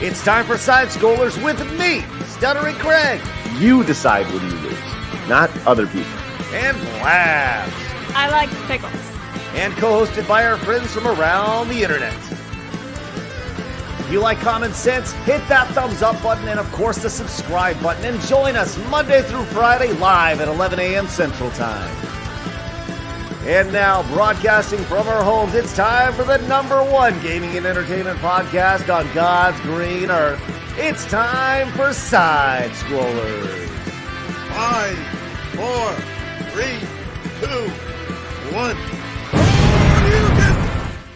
It's time for Side Scrollers with me, Stuttering Craig. You decide when you lose, not other people. And Blabs. I like pickles. And co-hosted by our friends from around the internet. If you like common sense, hit that thumbs up button and, of course, the subscribe button. And join us Monday through Friday live at 11 a.m. Central Time. And now, broadcasting from our homes, it's time for the #1 gaming and entertainment podcast on God's green earth. It's time for Side Scrollers. 5, 4, 3, 2, 1.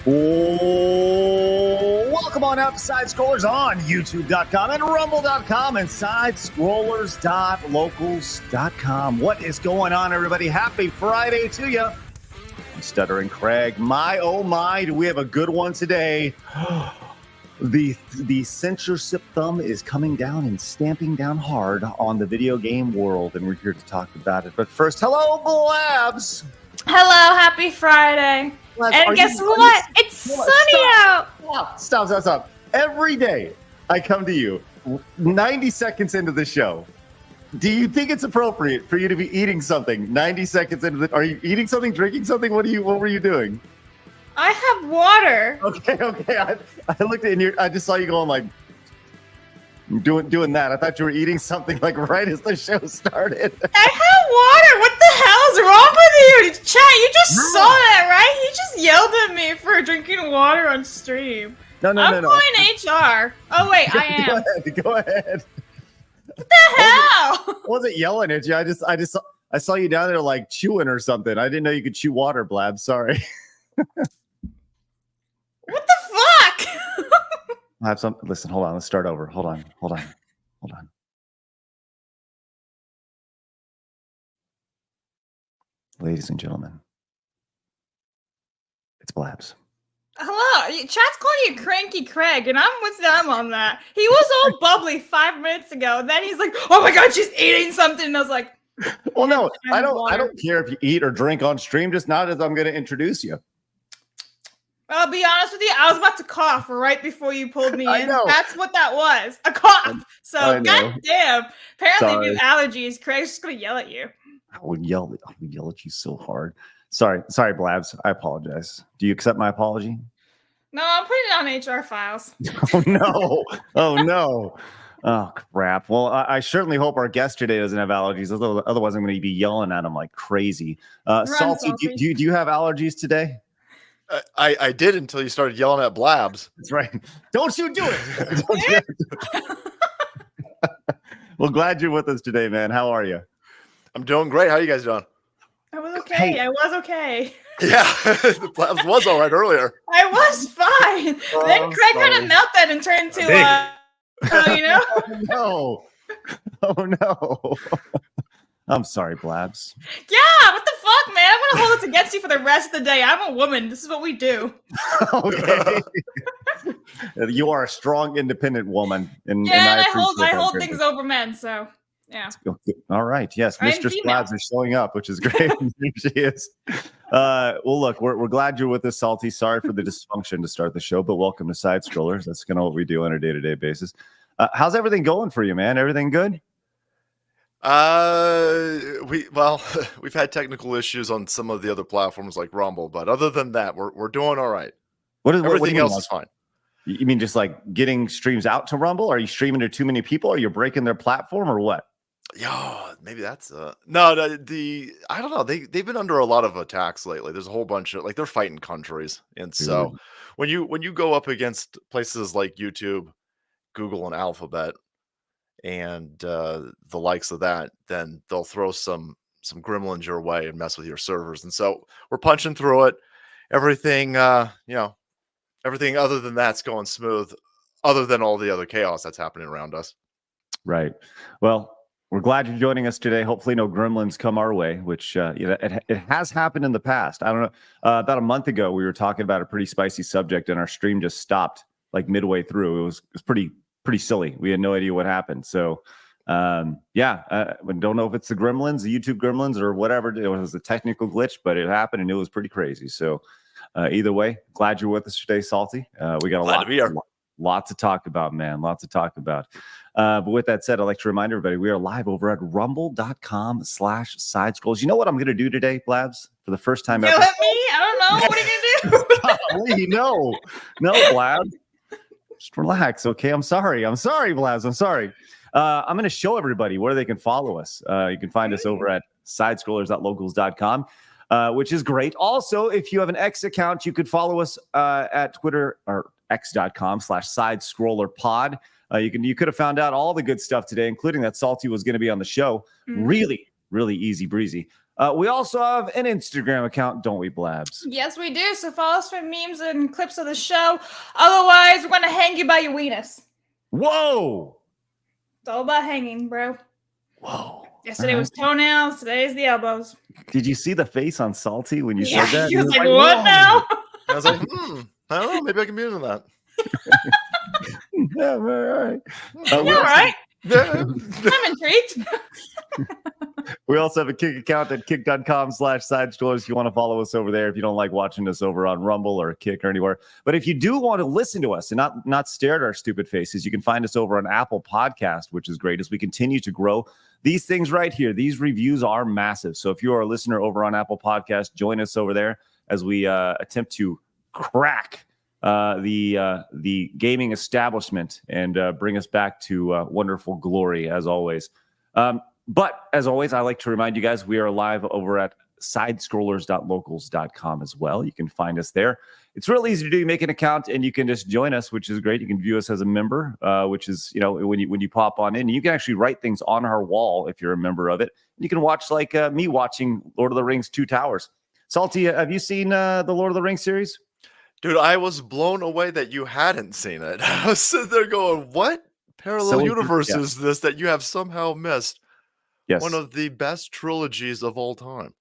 Oh, welcome on out to Side Scrollers on YouTube.com and Rumble.com and SideScrollers.locals.com. What is going on, everybody? Happy Friday to you. I'm Stuttering Craig. My, oh my, do we have a good one today. The censorship thumb is coming down and stamping down hard on the video game world, and we're here to talk about it. But first, hello, Blabs. Hello, happy Friday. Blabs, and guess what? It's sunny out. Stop. Every day I come to you 90 seconds into the show. Do you think it's appropriate for you to be eating something 90 seconds into the... Are you eating something, drinking something? What were you doing? I have water. Okay. I looked at you. I just saw you going like doing that. I thought you were eating something like right as the show started. I have water. What the hell's wrong with you? Chat, you just saw that, right? He just yelled at me for drinking water on stream. No. I'm calling HR. Oh, wait, I am. Go ahead. What the hell? I wasn't yelling at you. I saw you down there like chewing or something. I didn't know you could chew water, Blab. Sorry. What the fuck? I have some. Listen, hold on. Let's start over. Hold on. Ladies and gentlemen, it's Blabs. Hello, chat's calling you Cranky Craig, and I'm with them on that. He was all bubbly 5 minutes ago, and then he's like, "Oh my god, she's eating something," and I was like, "Well, no, I don't care if you eat or drink on stream, just not as I'm going to introduce you." I'll be honest with you, I was about to cough right before you pulled me in. Know. That's what that was, a cough. So, goddamn. Apparently, with allergies, Craig's just going to yell at you. I would yell at you so hard. Sorry, Blabs. I apologize. Do you accept my apology? No, I'm putting it on HR files. Oh, no. Oh, crap. Well, I certainly hope our guest today doesn't have allergies. Otherwise, I'm going to be yelling at him like crazy. Salty, do you have allergies today? I did until you started yelling at Blabs. That's right. Don't you do it. Well, glad you're with us today, man. How are you? I'm doing great. How are you guys doing? I was okay. Hey. I was okay. Yeah, the Blabs was all right earlier. I was fine. Then Craig had a meltdown and turned to, you know? Oh, no. I'm sorry, Blabs. Yeah, what the fuck, man? I'm going to hold this against you for the rest of the day. I'm a woman. This is what we do. Okay. You are a strong, independent woman. And I hold things over men, so... Yeah. All right. Yes, Mistress Blabs is showing up, which is great. Here she is. Well, look, we're glad you're with us, Salty. Sorry for the dysfunction to start the show, but welcome to Side Scrollers. That's kind of what we do on a day-to-day basis. How's everything going for you, man? Everything good? We've had technical issues on some of the other platforms like Rumble, but other than that, we're doing all right. Everything else is fine. You mean just like getting streams out to Rumble? Are you streaming to too many people? Are you breaking their platform or what? Yeah, maybe that's no. I don't know. They've been under a lot of attacks lately. There's a whole bunch of they're fighting countries, and so when you go up against places like YouTube, Google, and Alphabet, and the likes of that, then they'll throw some gremlins your way and mess with your servers. And so we're punching through it. Everything, everything other than that's going smooth. Other than all the other chaos that's happening around us. Right. Well. We're glad you're joining us today. Hopefully no gremlins come our way, which it has happened in the past. I don't know. About a month ago, we were talking about a pretty spicy subject, and our stream just stopped like midway through. It was pretty silly. We had no idea what happened. So, we don't know if it's the gremlins, the YouTube gremlins, or whatever. It was a technical glitch, but it happened, and it was pretty crazy. So, either way, glad you're with us today, Salty. We got a lot. To be here. Lots to talk about, man. Lots to talk about. But with that said, I'd like to remind everybody we are live over at rumble.com/sidescrolls. You know what I'm going to do today, Blabs? For the first time ever. Yell at me? I don't know. What are you going to do? Golly, no, Blabs. Just relax, okay? I'm sorry, Blabs. I'm sorry. I'm going to show everybody where they can follow us. You can find us over at sidescrollers.locals.com. Which is great. Also, if you have an X account, you could follow us at Twitter or x.com/sidescrollerpod. You could have found out all the good stuff today, including that Salty was going to be on the show. Really, really easy breezy. We also have an Instagram account, don't we, Blabs? Yes, we do. So follow us for memes and clips of the show. Otherwise, we're going to hang you by your weenus. Whoa! It's all about hanging, bro. Whoa. Yesterday was toenails. Today's the elbows. Did you see the face on Salty when you said that? He was like, what now? I was like, I don't know. Maybe I can be into that. Yeah, all right. All right. I'm intrigued. We also have a Kick account at kick.com/sidescrollers if you want to follow us over there if you don't like watching us over on Rumble or Kick or anywhere. But if you do want to listen to us and not stare at our stupid faces, you can find us over on Apple Podcast, which is great as we continue to grow. These things right here, these reviews are massive. So if you are a listener over on Apple Podcast, join us over there as we attempt to crack the gaming establishment and bring us back to wonderful glory as always. But as always, I like to remind you guys, we are live over at sidescrollers.locals.com as well. You can find us there. It's real easy to do. You make an account and you can just join us, which is great. You can view us as a member, which is, when you pop on in, you can actually write things on our wall if you're a member of it. You can watch like me watching Lord of the Rings 2 Towers. Salty, have you seen the Lord of the Rings series? Dude, I was blown away that you hadn't seen it. I was sitting there going, what parallel universe is this that you have somehow missed? Yes. One of the best trilogies of all time.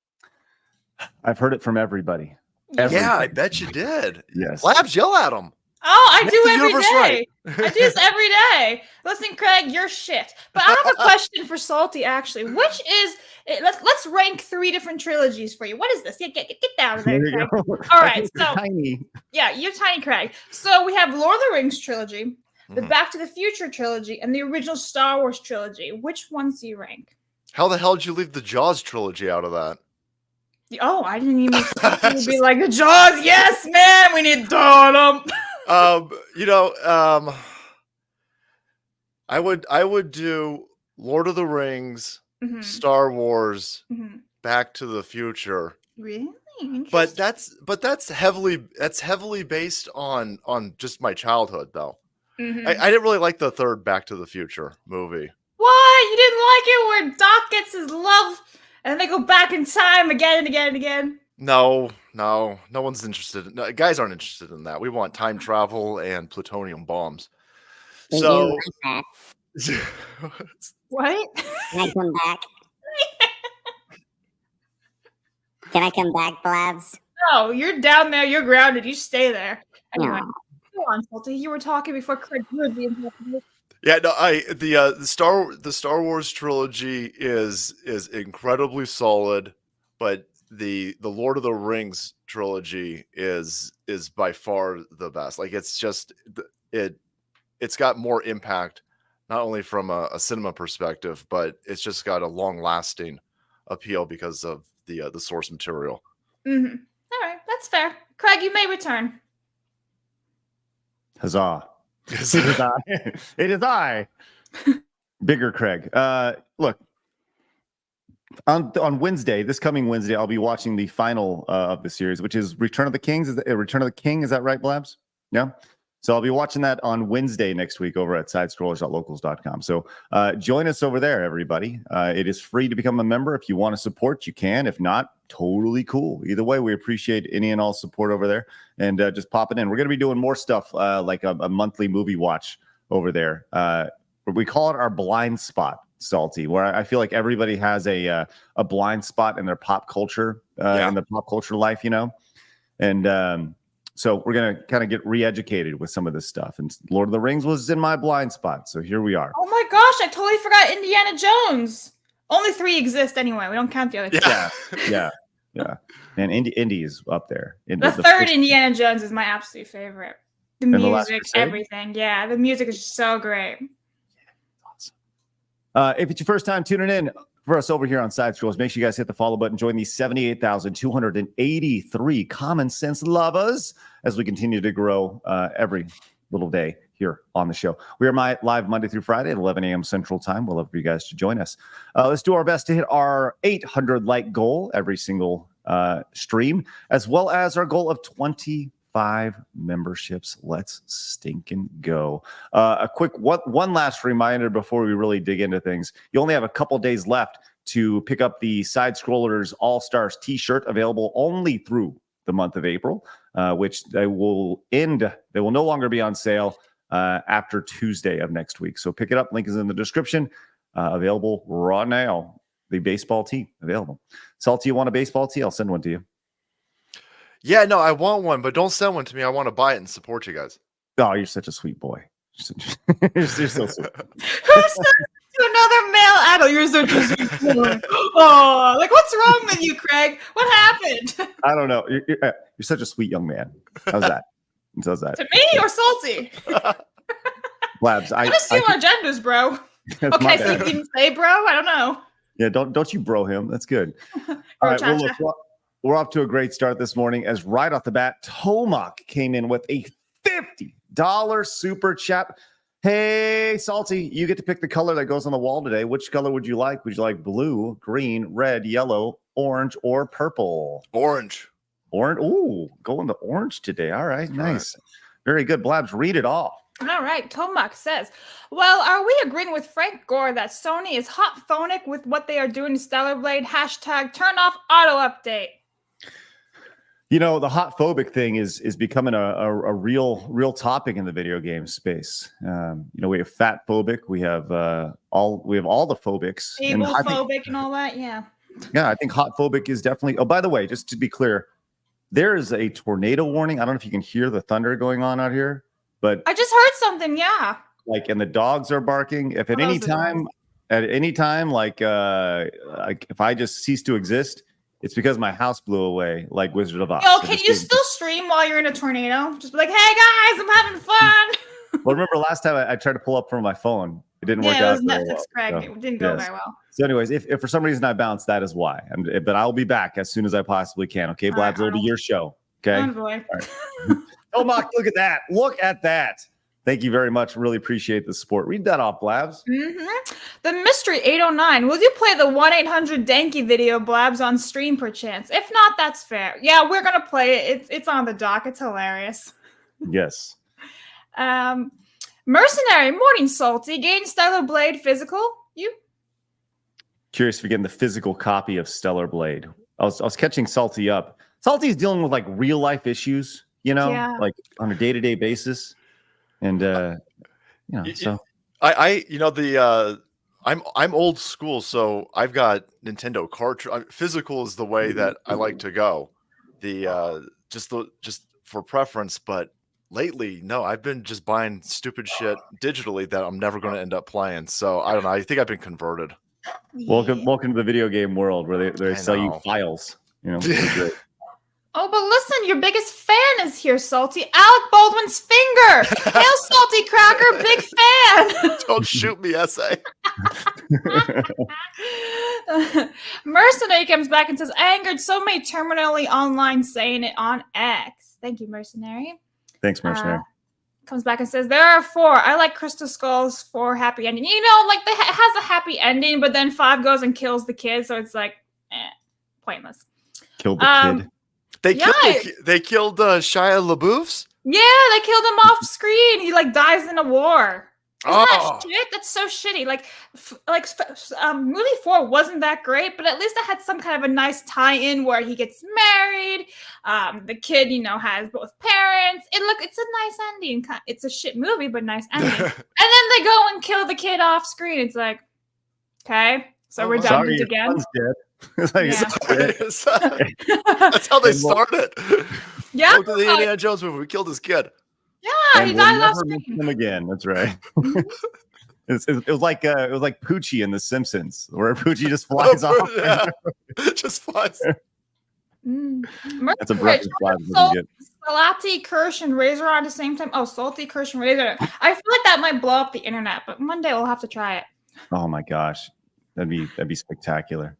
I've heard it from everybody. Yeah, I bet you did. Yes. Labs, yell at them. Oh, I do every universe day. right. I do this every day. Listen, Craig, you're shit. But I have a question for Salty, actually. Which is let's rank 3 different trilogies for you. What is this? Yeah, get down there, Craig. All right, so tiny. Yeah, you're tiny, Craig. So we have Lord of the Rings trilogy, the Back to the Future trilogy, and the original Star Wars trilogy. Which ones do you rank? How the hell did you leave the Jaws trilogy out of that? Oh, I didn't even expect you to be like the Jaws. Yes, man, we need them. I would do Lord of the Rings, Star Wars, Back to the Future. Really? But that's heavily based on just my childhood though. I didn't really like the third Back to the Future movie. What? You didn't like it where Doc gets his love and they go back in time again and again and again? No one's interested. No, guys aren't interested in that. We want time travel and plutonium bombs. So, what? Can I come back? Can I come back, Blabs? No, you're down there. You're grounded. You stay there. Anyway, No. go on, Salty. You were talking before Craig would be interrupted. yeah, no, the Star Wars trilogy is incredibly solid, but the Lord of the Rings trilogy is by far the best. Like it's just it's got more impact, not only from a cinema perspective, but it's just got a long lasting appeal because of the source material. All right, that's fair. Craig, you may return. Huzzah. It is I. It is I. Bigger Craig. Look, on Wednesday, this coming Wednesday, I'll be watching the final of the series, which is Return of the Kings. Return of the King? Is that right, Blabs? Yeah. So I'll be watching that on Wednesday next week over at sidescrollers.locals.com. So join us over there, everybody. It is free to become a member. If you want to support, you can. If not, totally cool. Either way, we appreciate any and all support over there. And just pop it in. We're going to be doing more stuff like a monthly movie watch over there. We call it our blind spot, Salty, where I feel like everybody has a blind spot in their pop culture, in the pop culture life, And so we're going to kind of get re-educated with some of this stuff. And Lord of the Rings was in my blind spot. So here we are. Oh my gosh, I totally forgot Indiana Jones. Only 3 exist anyway. We don't count the other 2. Yeah. And Indy is up there. The third Indiana Jones is my absolute favorite. The music, everything. Yeah, the music is so great. If it's your first time tuning in for us over here on Side Scrolls, make sure you guys hit the follow button. Join these 78,283 common sense lovers as we continue to grow every little day here on the show. We are live Monday through Friday at 11 a.m. Central Time. We'll love for you guys to join us. Let's do our best to hit our 800 like goal every single stream, as well as our goal of 25 memberships. Let's stinking go. A quick one last reminder before we really dig into things. You only have a couple days left to pick up the Side Scrollers All-Stars t-shirt, available only through the month of April, which they will no longer be on sale after Tuesday of next week. So pick it up. Link is in the description. Available right now. The baseball tee available. Salty, you want a baseball tee? I'll send one to you. Yeah, no, I want one, but don't send one to me. I want to buy it and support you guys. Oh, you're such a sweet boy. You're so sweet. Who said to another male adult, you're such a sweet boy? Oh, like what's wrong with you, Craig? What happened? I don't know. You're such a sweet young man. How's that? How's that? To me or Salty? Blabs, I just see our genders, bro. Okay, so you didn't say bro? I don't know. Yeah, don't you bro him. That's good. All right, well, look, we're off to a great start this morning as right off the bat, Tomac came in with a $50 super chat. Hey, Salty, you get to pick the color that goes on the wall today. Which color would you like? Would you like blue, green, red, yellow, orange, or purple? Orange. Orange. Ooh, going to orange today. All right, nice. Very good. Blabs, read it off. All right, Tomac says, well, are we agreeing with Frank Gore that Sony is hot phonic with what they are doing to StellarBlade? # turn off auto update. You know, the hot phobic thing is becoming a real topic in the video game space. You know, we have fat phobic, we have all the phobics, able phobic and all that. Yeah. Yeah, I think hot phobic is definitely. Oh, by the way, just to be clear, there is a tornado warning. I don't know if you can hear the thunder going on out here, but I just heard something. Yeah. Like, and the dogs are barking. If at any time, like if I just cease to exist, it's because my house blew away, like Wizard of Oz. Yo, can you still stream while you're in a tornado? Just be like, hey guys, I'm having fun. Well, remember last time I tried to pull up from my phone. It didn't work out. Yeah, it was Netflix, Craig. So, it didn't go very well. So anyways, if for some reason I bounce, that is why. But I'll be back as soon as I possibly can. Okay, Blabs, it'll be your show. Okay? Oh, boy. All right. Oh, Mark, look at that. Look at that. Thank you very much. Really appreciate the support. Read that off, Blabs. The Mystery 809. Will you play the 1-800 Danky video, Blabs, on stream perchance? If not, that's fair. Yeah, we're going to play it. It's on the dock. It's hilarious. Yes. Mercenary, morning, Salty. Gain StellarBlade physical. You? Curious if you're getting the physical copy of StellarBlade. I was catching Salty up. Salty's dealing with like real life issues, you know, like on a day-to-day basis. And you know, so I'm old school, so I've got Nintendo cartridge. Physical is the way that I like to go. Just for preference, but lately, no, I've been just buying stupid shit digitally that I'm never going to end up playing. So I don't know. I think I've been converted. Welcome to the video game world where they sell you files. You know. Oh, but listen, your biggest fan is here, Salty. Alec Baldwin's finger. Hail, Salty Cracker, big fan. Don't shoot me, essay. Mercenary comes back and says, angered so many terminally online saying it on X. Thank you, Mercenary. Thanks, Mercenary. Comes back and says, there are 4. I like Crystal Skull's 4 happy ending. You know, like it has a happy ending, but then 5 goes and kills the kid, so it's like, pointless. Killed the kid. They killed Shia LaBeouf's? Yeah, they killed him off screen. He like dies in a war. Isn't that shit? That's so shitty. Movie 4 wasn't that great, but at least it had some kind of a nice tie-in where he gets married. The kid, you know, has both parents. It's a nice ending. It's a shit movie, but nice ending. And then they go and kill the kid off screen. It's like, okay, so redundant again. That's how they started. Yeah, look at the Indiana Jones movie. We killed his kid. Yeah, and he died off him again. That's right. It was like Poochie in The Simpsons, where Poochie just flies off. Yeah. Just flies. That's a breakfast Blabs doesn't get. Salty, Kirsch, and Razor on the same time. Oh, Salty, Kirsch, and Razor. I feel like that might blow up the internet, but one day we'll have to try it. Oh my gosh, that'd be spectacular.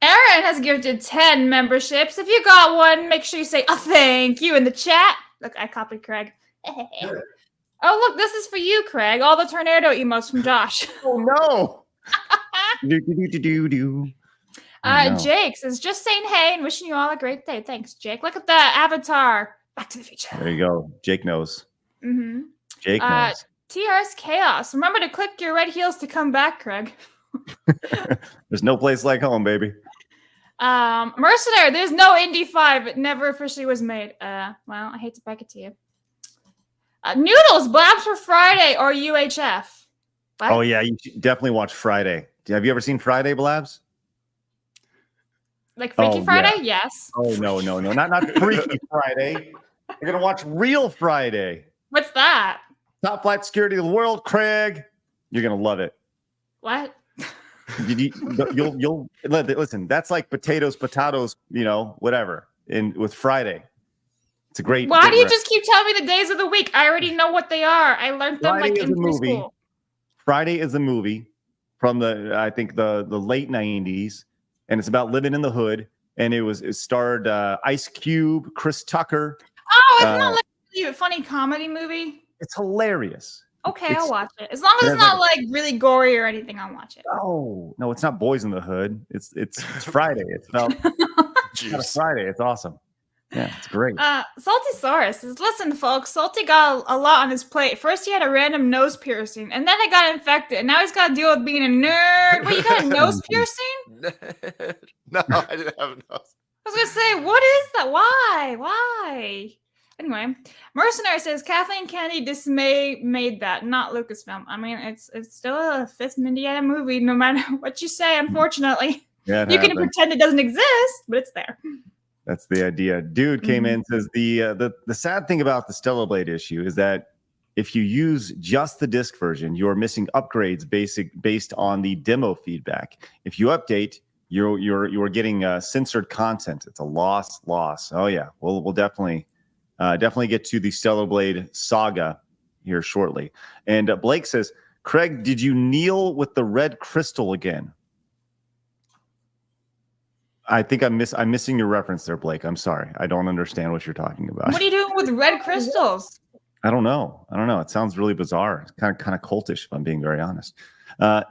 Aaron has gifted 10 memberships. If you got one, make sure you say thank you in the chat. Look, I copied Craig. Oh, look, this is for you, Craig. All the tornado emotes from Josh. Oh no. No. Jake says, just saying hey and wishing you all a great day. Thanks, Jake. Look at that avatar. Back to the Future. There you go. Jake knows. Mm-hmm. Jake knows. TRS Chaos. Remember to click your red heels to come back, Craig. There's no place like home, baby. Mercenary. There's no Indy 5. It never officially was made. Well, I hate to break it to you. Noodles. Blabs for Friday or UHF. What? Oh yeah, you should definitely watch Friday. Have you ever seen Friday, Blabs? Like Freaky Friday? Yeah. Yes. Oh no, not Freaky Friday. You're gonna watch Real Friday. What's that? Top flight security of the world, Craig. You're gonna love it. What? You'll listen. That's like potatoes, whatever. With Friday, it's a great. Why do you just keep telling me the days of the week? I already know what they are. I learned them Friday like in preschool. Friday is a movie from I think the late 90s, and it's about living in the hood. And it starred Ice Cube, Chris Tucker. Oh, it's not like a funny comedy movie. It's hilarious. Okay, I'll watch it. As long as it's not like really gory or anything, I'll watch it. Oh no, it's not Boys in the Hood. It's Friday. It's about Friday. It's awesome. Yeah, it's great. Saltysaurus says, listen, folks, Salty got a lot on his plate. First, he had a random nose piercing, and then it got infected. And now he's got to deal with being a nerd. Wait, you got a nose piercing? No, I didn't have a nose. I was going to say, what is that? Why? Anyway, Mercenary says, Kathleen Kennedy Dismay made that, not Lucasfilm. I mean, it's still a 5th Indiana movie, no matter what you say, unfortunately. Yeah, you can pretend it doesn't exist, but it's there. That's the idea. Dude came in and says the sad thing about the StellarBlade issue is that if you use just the disc version, you're missing upgrades based on the demo feedback. If you update, you're getting censored content. It's a loss. Oh yeah, we'll definitely get to the StellarBlade saga here shortly. And Blake says, Craig, did you kneel with the red crystal again? I think I'm missing your reference there, Blake. I'm sorry. I don't understand what you're talking about. What are you doing with red crystals? I don't know. It sounds really bizarre. It's kind of cultish, if I'm being very honest.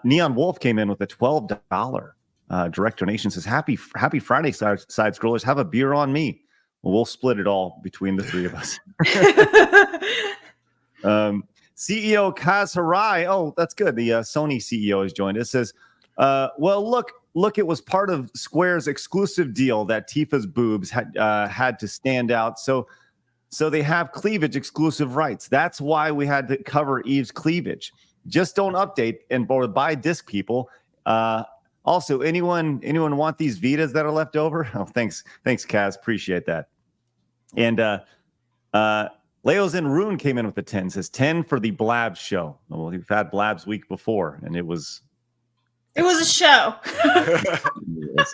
Neon Wolf came in with a $12 direct donation. Says, Happy Friday, side scrollers. Have a beer on me. Well, we'll split it all between the three of us. CEO Kaz Harai. Oh, that's good. The Sony CEO has joined us. Says, well, look, it was part of Square's exclusive deal that Tifa's boobs had to stand out. So they have cleavage exclusive rights. That's why we had to cover Eve's cleavage. Just don't update and buy disc, people. Also, anyone want these Vitas that are left over? Oh, thanks, Kaz. Appreciate that. And Leo's in Rune came in with the 10. Says 10 for the Blabs show. Well, we've had Blabs week before, and it was. It was a show. Yes,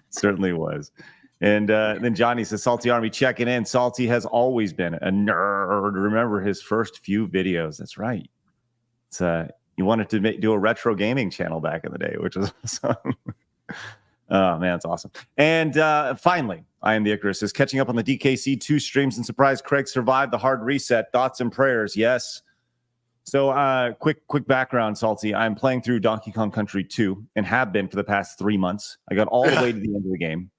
certainly was. And then Johnny says, Salty Army checking in. Salty has always been a nerd. Remember his first few videos. That's right. It's he wanted to do a retro gaming channel back in the day, which was awesome. Oh, man, it's awesome. And finally, I am the Icarus says, catching up on the DKC 2 streams and surprised Craig survived the hard reset. Thoughts and prayers. Yes. So quick background, Salty. I'm playing through Donkey Kong Country 2 and have been for the past 3 months. I got all the way to the end of the game.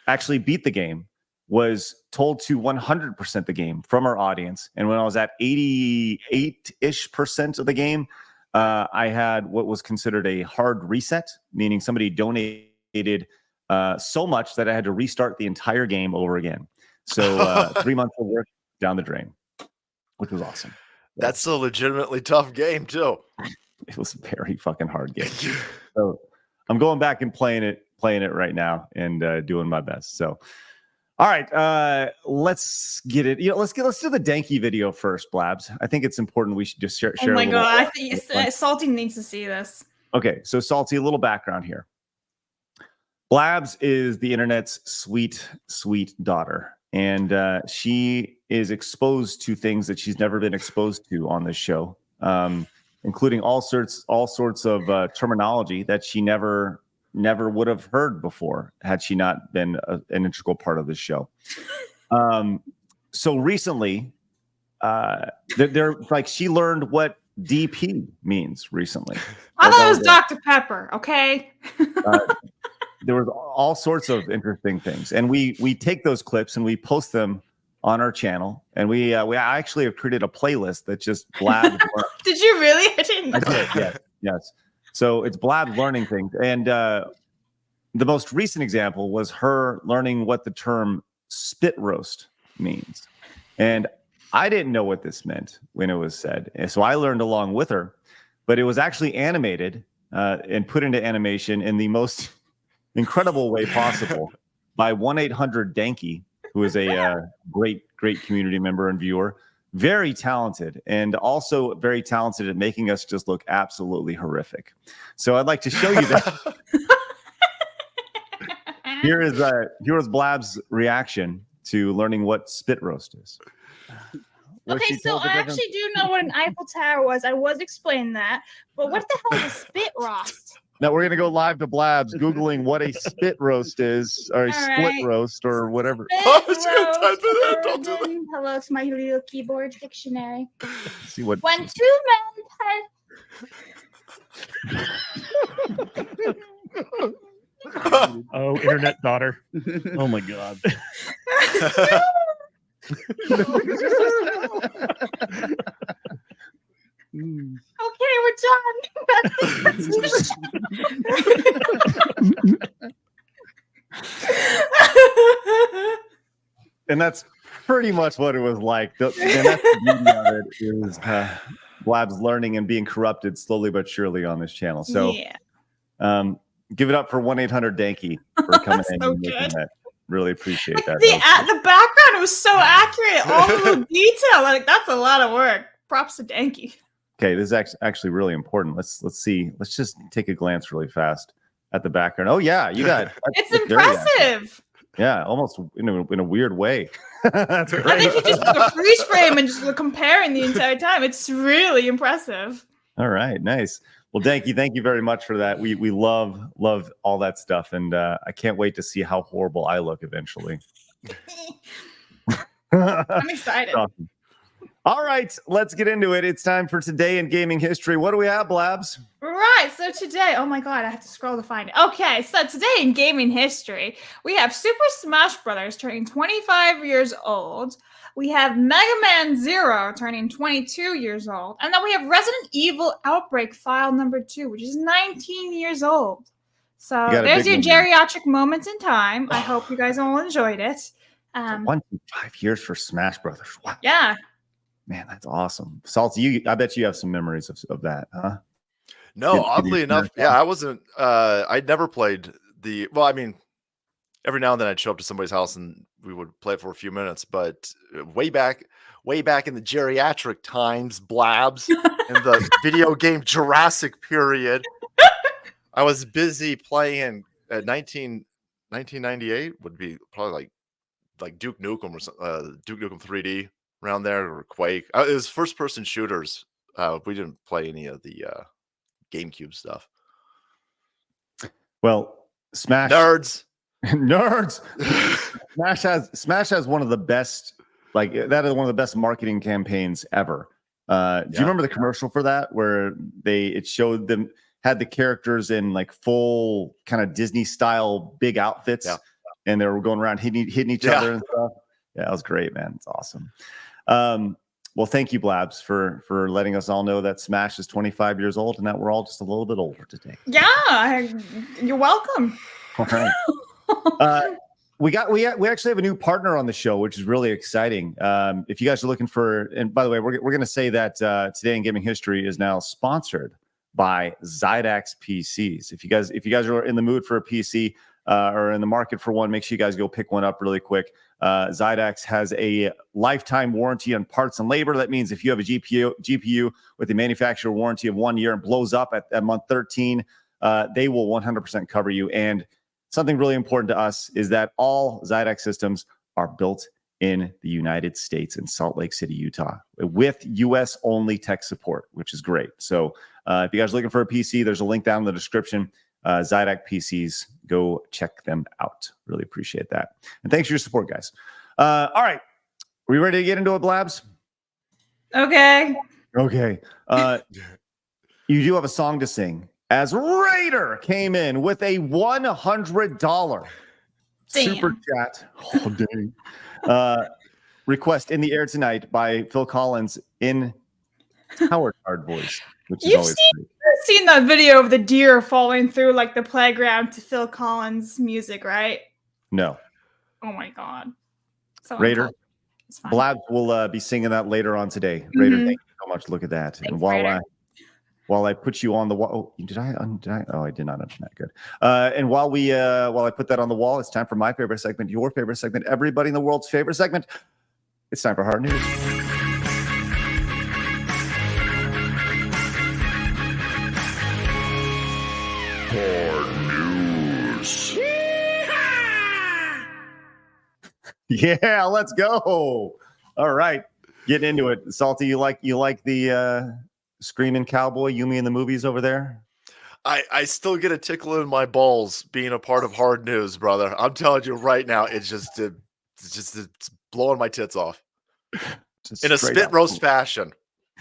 Actually beat the game. Was told to 100% the game from our audience. And when I was at 88-ish% of the game, I had what was considered a hard reset, meaning somebody donated so much that I had to restart the entire game over again. So 3 months of work down the drain, which was awesome. That's a legitimately tough game too. It was a very fucking hard game. So I'm going back and playing it right now and doing my best. So, all right, let's get it. Let's do the Danky video first, Blabs. I think it's important. We should just share. Oh my god, I think Salty needs to see this. Okay, so Salty, a little background here. Blabs is the internet's sweet, sweet daughter. And she is exposed to things that she's never been exposed to on this show, including all sorts of terminology that she never would have heard before had she not been an integral part of this show. So recently, they're like, she learned what DP means recently. I thought it was Dr. Pepper. Okay. There was all sorts of interesting things, and we take those clips and we post them on our channel, and we actually have created a playlist that just Blabs. Did you really? I didn't know. I did, yes. So it's Blabs learning things, and the most recent example was her learning what the term spit roast means, and I didn't know what this meant when it was said, and so I learned along with her, but it was actually animated and put into animation in the most incredible way possible by 1-800-Danky, who is a great community member and viewer, very talented, and also very talented at making us just look absolutely horrific. So I'd like to show you that. Here is Blab's reaction to learning what spit roast is. Okay, so I actually do know what an Eiffel Tower was. I was explaining that, but what the hell is a spit roast? Now we're going to go live to Blabs, Googling what a spit roast is, or a split roast, or whatever. Don't do that. Hello, to my little keyboard dictionary. Let's see what. When two men Oh, internet daughter. Oh my God. Okay, we're done. And that's pretty much what it was like. And that's the beauty of it, is Blabs learning and being corrupted slowly but surely on this channel. So yeah. Give it up for 1-800-Danky for coming in and making that. Really appreciate that. The background was so accurate. All the little detail. Like, that's a lot of work. Props to Danky. Okay, this is actually really important. Let's see. Let's just take a glance really fast at the background. Oh yeah, you got. It's impressive. Yeah, almost in a weird way. That's great. I think you just took a freeze frame and just were comparing the entire time. It's really impressive. All right, nice. Well, Danky, thank you very much for that. We love all that stuff, and I can't wait to see how horrible I look eventually. I'm excited. Awesome. All right, let's get into it. It's time for Today in Gaming History. What do we have, Blabs? Right, so today, oh my God, I have to scroll to find it. Okay, so today in gaming history, we have Super Smash Brothers turning 25 years old. We have Mega Man Zero turning 22 years old. And then we have Resident Evil Outbreak File number 2, which is 19 years old. So there's your geriatric moment in time. I hope you guys all enjoyed it. 25 years for Smash Brothers. Wow. Yeah. Man, that's awesome. Salty, I bet you have some memories of that, huh? No, oddly enough, yeah, I wasn't. I'd never played well, I mean, every now and then I'd show up to somebody's house and we would play it for a few minutes. But way back in the geriatric times, Blabs, in the video game Jurassic period, I was busy playing at 1998 would be probably like Duke Nukem or Duke Nukem 3D. Around there, or Quake. It was first-person shooters. We didn't play any of the GameCube stuff. Well, Smash nerds. Smash has one of the best, like that is one of the best marketing campaigns ever. Do you remember the commercial for that where it showed them had the characters in like full kind of Disney style big outfits, and they were going around hitting each other and stuff. Yeah, that was great, man. It's awesome. Well, thank you, Blabs, for letting us all know that Smash is 25 years old and that we're all just a little bit older today. Yeah, you're welcome. All right. We actually have a new partner on the show, which is really exciting. If you guys are looking for, and by the way, we're going to say that Today in Gaming History is now sponsored by Zydax PCs. If you guys are in the mood for a PC or in the market for one, make sure you guys go pick one up really quick. Zydax has a lifetime warranty on parts and labor. That means if you have a GPU with a manufacturer warranty of 1 year and blows up at month 13, they will 100% cover you. And something really important to us is that all Zydex systems are built in the United States in Salt Lake City, Utah, with US only tech support, which is great. So if you guys are looking for a PC, there's a link down in the description. Zydex PCs, go check them out. Really appreciate that. And thanks for your support, guys. All right. Are we ready to get into it, Blabs? Okay. Okay. You do have a song to sing, as Raider came in with a $100 super chat. Oh, dang. Request in the air tonight by Phil Collins in Howard Hard voice, which is always great. You've seen that video of the deer falling through like the playground to Phil Collins music, right? No. Oh my god. Raider. Blabs will be singing that later on today. Raider, thank you so much. Look at that. Thanks, and Raider. while I put you on the wall, oh, did I? Oh, I did not mention that. Good. And while I put that on the wall, it's time for my favorite segment, your favorite segment, everybody in the world's favorite segment. It's time for Hard News. Hard news. Yeah, let's go. All right, getting into it. Salty, you like the screaming cowboy Yumi in the movies over there? I still get a tickle in my balls being a part of Hard News, brother. I'm telling you right now, it's blowing my tits off Just in a straight spit up. roast fashion.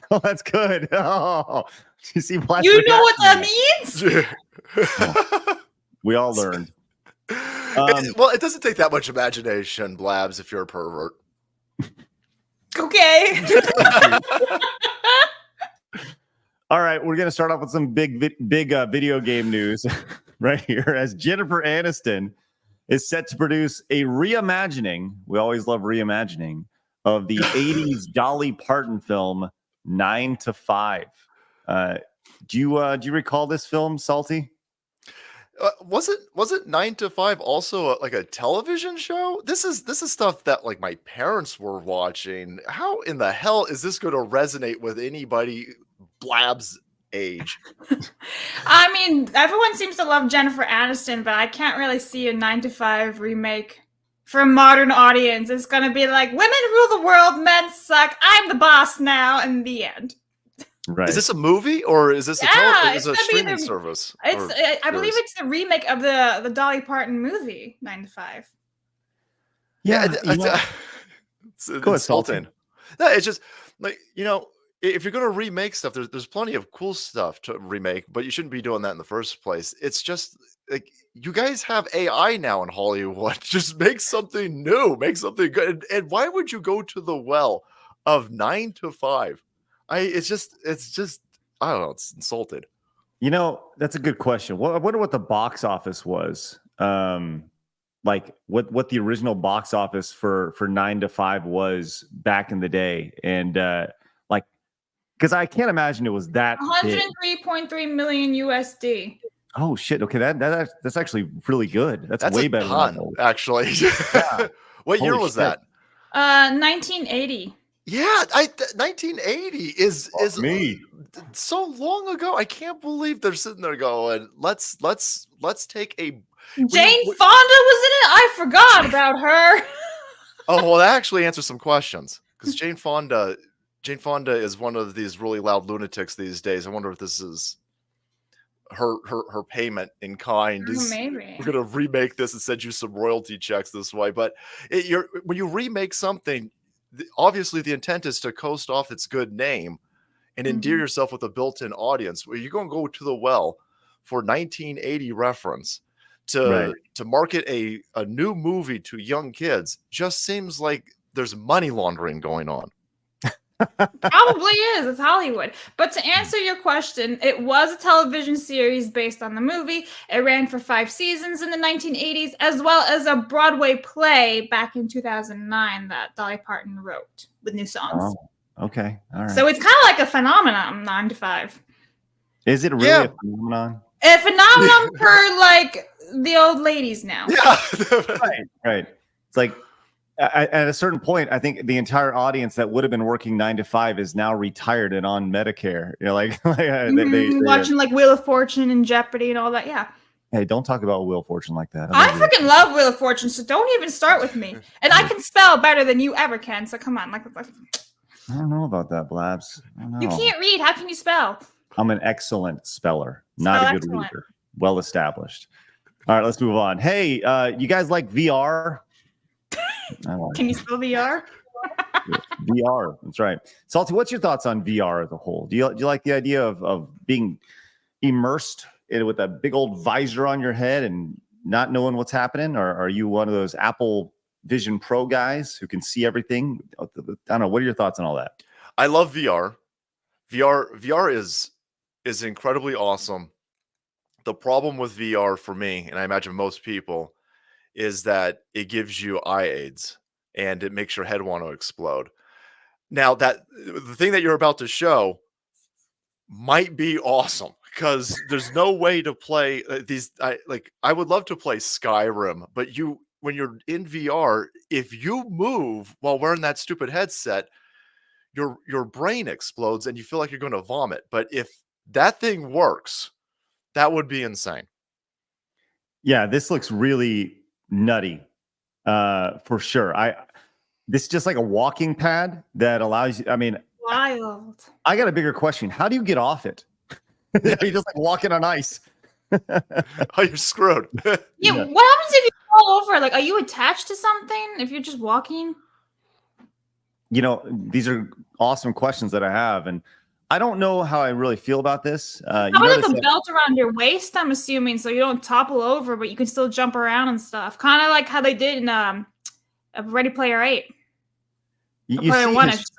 Oh, that's good. Oh, you see, Blabs You know what reaction? that means? We all learned. Well, it doesn't take that much imagination, Blabs, if you're a pervert. Okay. All right, we're going to start off with some big video game news right here, as Jennifer Aniston is set to produce a reimagining. We always love reimagining of the 80s Dolly Parton film 9 to 5. Do you recall this film, Salty? Was it 9 to 5 also like a television show? This is stuff that like my parents were watching. How in the hell is this going to resonate with anybody Blabs age? I mean, everyone seems to love Jennifer Aniston, but I can't really see a 9 to 5 remake for a modern audience. It's going to be like, women rule the world, men suck, I'm the boss now, and the end. Right. Is this a movie or is this Yeah, a streaming service? I believe it's the remake of the Dolly Parton movie, 9 to 5. Yeah, it's insulting. No, it's just like, if you're going to remake stuff, there's plenty of cool stuff to remake, but you shouldn't be doing that in the first place. It's just like, you guys have AI now in Hollywood. Just make something new, make something good. And why would you go to the well of 9 to 5? It's just I don't know. It's insulted. That's a good question. I wonder what the box office was. Like what the original box office for 9 to 5 was back in the day, and because I can't imagine it was that 103.3 million USD. Oh shit! Okay, that's actually really good. That's way better. Actually. Yeah. What year was that? 1980. Yeah, 1980 is me so long ago. I can't believe they're sitting there going, let's take a Jane Fonda was in it. I forgot about her. Oh, well, that actually answers some questions, because Jane Fonda is one of these really loud lunatics these days. I wonder if this is her payment in kind. Maybe we're gonna remake this and send you some royalty checks this way. But when you remake something, obviously the intent is to coast off its good name and endear yourself with a built-in audience. Where you're going to go to the well for 1980 reference to market a new movie to young kids just seems like there's money laundering going on. Probably is. It's Hollywood. But to answer your question, it was a television series based on the movie. It ran for 5 seasons in the 1980s, as well as a Broadway play back in 2009 that Dolly Parton wrote with new songs. Oh, okay. All right. So it's kind of like a phenomenon, 9 to 5. Is it really a phenomenon? A phenomenon for like the old ladies now. Yeah. Right. It's like, at a certain point, I think the entire audience that would have been working 9 to 5 is now retired and on Medicare. They watching like Wheel of Fortune and Jeopardy and all that. Yeah. Hey, don't talk about Wheel of Fortune like that. I freaking love Wheel of Fortune, so don't even start with me. And I can spell better than you ever can, so come on. Like I don't know about that, Blabs. I don't know. you can't read. How can you spell? I'm an excellent speller, not a good reader. Well established. All right, let's move on. Hey, you guys like VR? Can you spell VR? VR, that's right. Salty, what's your thoughts on VR as a whole? Do you like the idea of being immersed with a big old visor on your head and not knowing what's happening? Or are you one of those Apple Vision Pro guys who can see everything? I don't know. What are your thoughts on all that? I love VR. VR is incredibly awesome. The problem with VR for me, and I imagine most people, is that it gives you eye aids and it makes your head want to explode. Now, that the thing that you're about to show might be awesome because there's no way to play these. I would love to play Skyrim, but when you're in VR, if you move while wearing that stupid headset, your brain explodes and you feel like you're going to vomit. But if that thing works, that would be insane. Yeah, this looks really nutty, for sure. This is just like a walking pad that allows you. I mean, Wild. I got a bigger question. How do you get off it? You're just like walking on ice. Oh, you're screwed. Yeah, what happens if you fall over? Like, are you attached to something if you're just walking? You know, these are awesome questions that I have, and I don't know how I really feel about this. Probably like a belt around your waist, I'm assuming, so you don't topple over, but you can still jump around and stuff. Kind of like how they did in Ready Player 8. Player 1, I should say.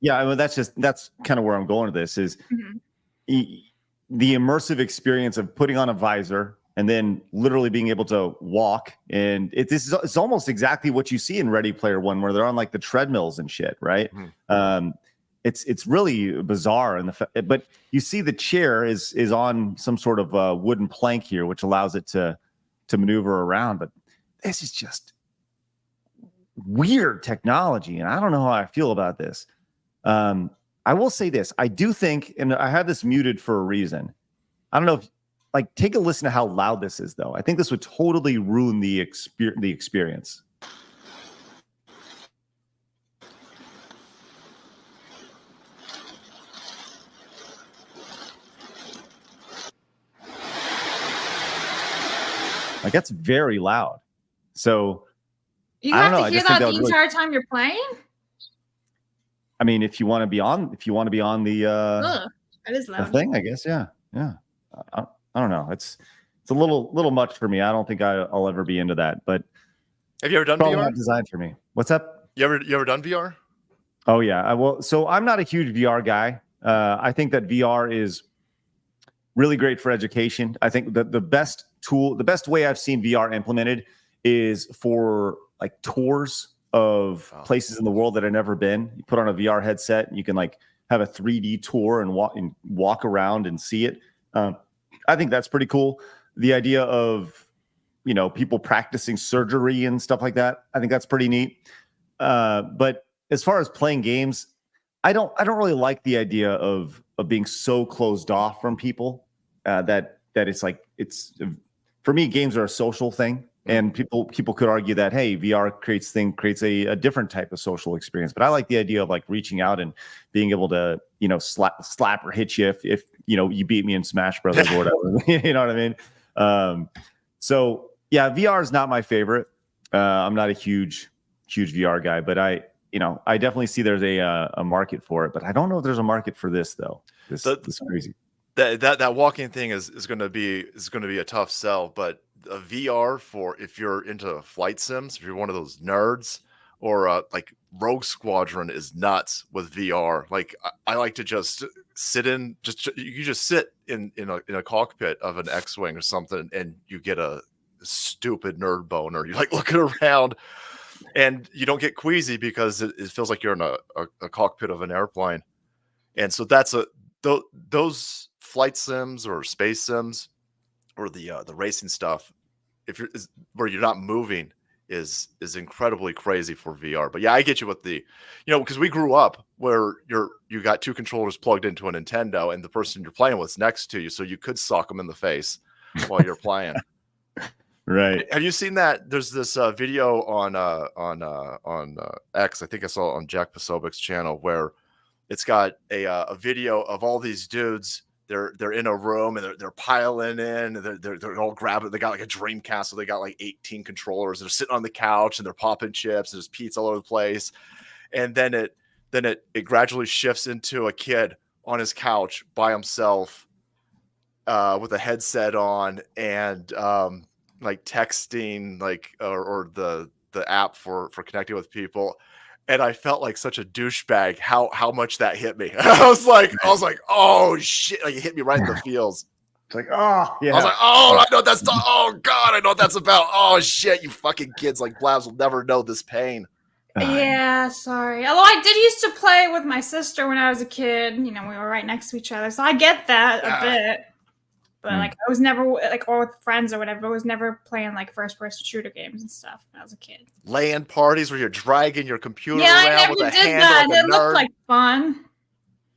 Yeah, I mean, that's kind of where I'm going with this is the immersive experience of putting on a visor and then literally being able to walk. And it's almost exactly what you see in Ready Player 1, where they're on like the treadmills and shit, right? It's really bizarre, but you see the chair is on some sort of wooden plank here, which allows it to maneuver around. But this is just weird technology, and I don't know how I feel about this. I will say this: I do think, and I have this muted for a reason. I don't know if, like, take a listen to how loud this is, though. I think this would totally ruin the experience. Like, that's very loud. So you have to hear that the entire time you're playing. I mean, if you want to be on the that is loud. the thing, I guess, yeah. I don't know. It's a little much for me. I don't think I'll ever be into that. But have you ever done probably VR? not designed for me. What's up? You ever done VR? Oh yeah. So I'm not a huge VR guy. I think that VR is really great for education. I think that the best way I've seen VR implemented is for like tours of places in the world that I've never been. You put on a VR headset and you can like have a 3D tour and walk around and see it. I think that's pretty cool. The idea of, people practicing surgery and stuff like that, I think that's pretty neat. But as far as playing games, I don't really like the idea of being so closed off from people that it's for me, games are a social thing. And people could argue that, hey, VR creates a different type of social experience. But I like the idea of like reaching out and being able to, slap or hit you if you beat me in Smash Brothers or whatever. You know what I mean? So yeah, VR is not my favorite. I'm not a huge VR guy, but I definitely see there's a market for it. But I don't know if there's a market for this though. This is crazy. That walking thing is going to be a tough sell, but a VR for if you're into flight sims, if you're one of those nerds, or like Rogue Squadron is nuts with VR. Like I like to just sit in, you just sit in a cockpit of an X-wing or something, and you get a stupid nerd boner. You're like looking around, and you don't get queasy because it feels like you're in a cockpit of an airplane. And so that's those flight sims or space sims or the racing stuff, where you're not moving, is incredibly crazy for VR. But yeah, I get you with because we grew up where you got two controllers plugged into a Nintendo and the person you're playing with is next to you, so you could sock them in the face. while you're playing. Right. Have you seen that? There's this video on X. I think I saw it on Jack Posobic's channel where it's got a video of all these dudes. They're in a room and they're piling in. And they're all grabbing. They got like a Dreamcast, so they got like 18 controllers. They're sitting on the couch and they're popping chips. And there's pizza all over the place. And then it gradually shifts into a kid on his couch by himself with a headset on and like texting or the app for connecting with people. And I felt like such a douchebag how much that hit me. I was like, oh shit, like it hit me right in the feels. It's like, oh yeah. I was like, oh, I know oh god, I know what that's about. Oh shit, you fucking kids like Blabs will never know this pain. Yeah, sorry. Although I did used to play with my sister when I was a kid. You know, we were right next to each other, so I get that a bit. But like, I was never like, or with friends or whatever. I was never playing like first-person shooter games and stuff when I was a kid. LAN parties where you're dragging your computer I around never with a did hand that. like a It looked nerd. like fun.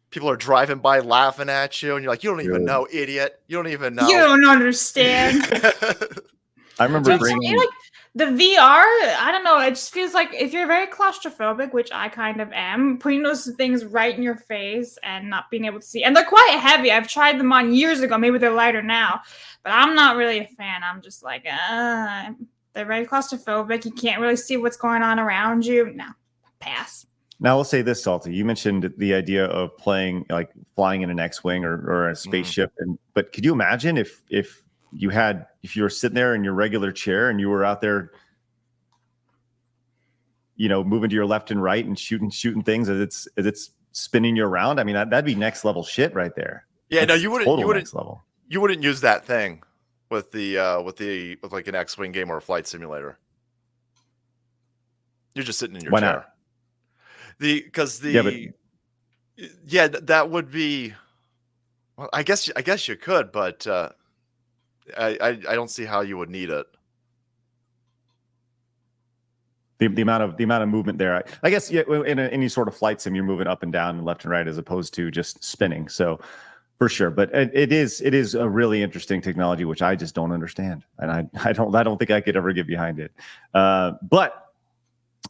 People are driving by laughing at you, and you're like, you don't even know, idiot. You don't even know. You don't understand. I remember So bringing like the VR, I don't know. It just feels like if you're very claustrophobic, which I kind of am, putting those things right in your face and not being able to see. And they're quite heavy. I've tried them on years ago. Maybe they're lighter now, but I'm not really a fan. I'm just like, they're very claustrophobic. You can't really see what's going on around you. No, pass. Now, I'll say this, Salty. You mentioned the idea of playing, like flying in an X-wing or a spaceship, but could you imagine if you were sitting there in your regular chair and you were out there, you know, moving to your left and right and shooting things as it's spinning you around? I mean, that'd be next level shit right there. Yeah, That's no, you wouldn't next level. You wouldn't use that thing with with like an X-wing game or a flight simulator. You're just sitting in your Why chair. not? That would be. Well, I guess you could, but I don't see how you would need it. The amount of movement there, I guess, in any sort of flight sim, you're moving up and down and left and right as opposed to just spinning. So, for sure, but it is a really interesting technology which I just don't understand, and I don't think I could ever get behind it. But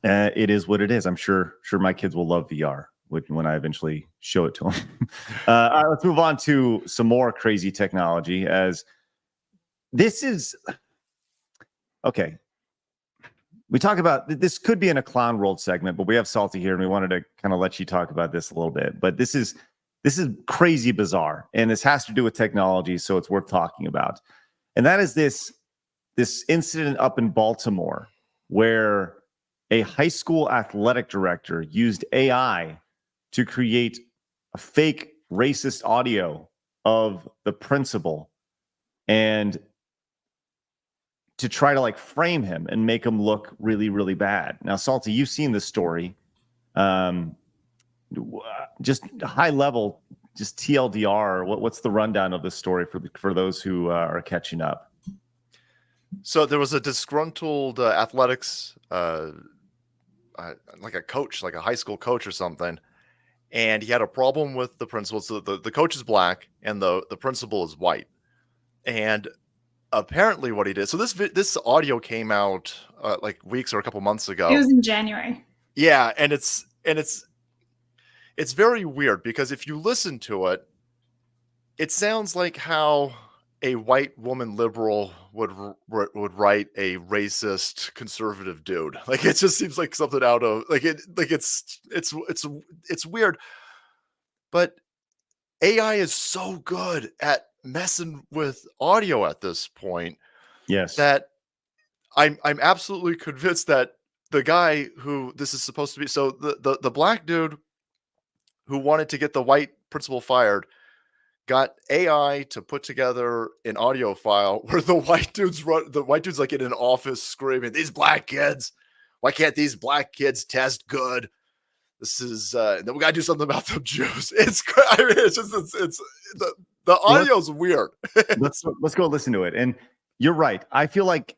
it is what it is. I'm sure my kids will love VR when I eventually show it to them. All right, let's move on to some more crazy technology. As this is okay. We talk about this could be in a Clown World segment, but we have Salty here, and we wanted to kind of let you talk about this a little bit. But this is crazy bizarre, and this has to do with technology, so it's worth talking about. And that is this incident up in Baltimore where a high school athletic director used AI to create a fake racist audio of the principal and to try to like frame him and make him look really, really bad. Now, Salty, you've seen this story. Just high level, just TLDR. What's the rundown of this story for those who are catching up? So there was a disgruntled athletics, like a coach, like a high school coach or something, and he had a problem with the principal. So the coach is black and the principal is white, and apparently what he did. So this audio came out like weeks or a couple months ago. It was in January. Yeah, and it's very weird because if you listen to it, it sounds like how a white woman liberal would write a racist conservative dude. Like it just seems like something out of it's weird. But AI is so good at messing with audio at this point. Yes. That I'm absolutely convinced that the guy who this is supposed to be, so the black dude who wanted to get the white principal fired got AI to put together an audio file where the white dude's like in an office screaming, "These black kids, why can't these black kids test good? This is then we gotta do something about them Jews." It's the audio's weird. let's go listen to it. And you're right. I feel like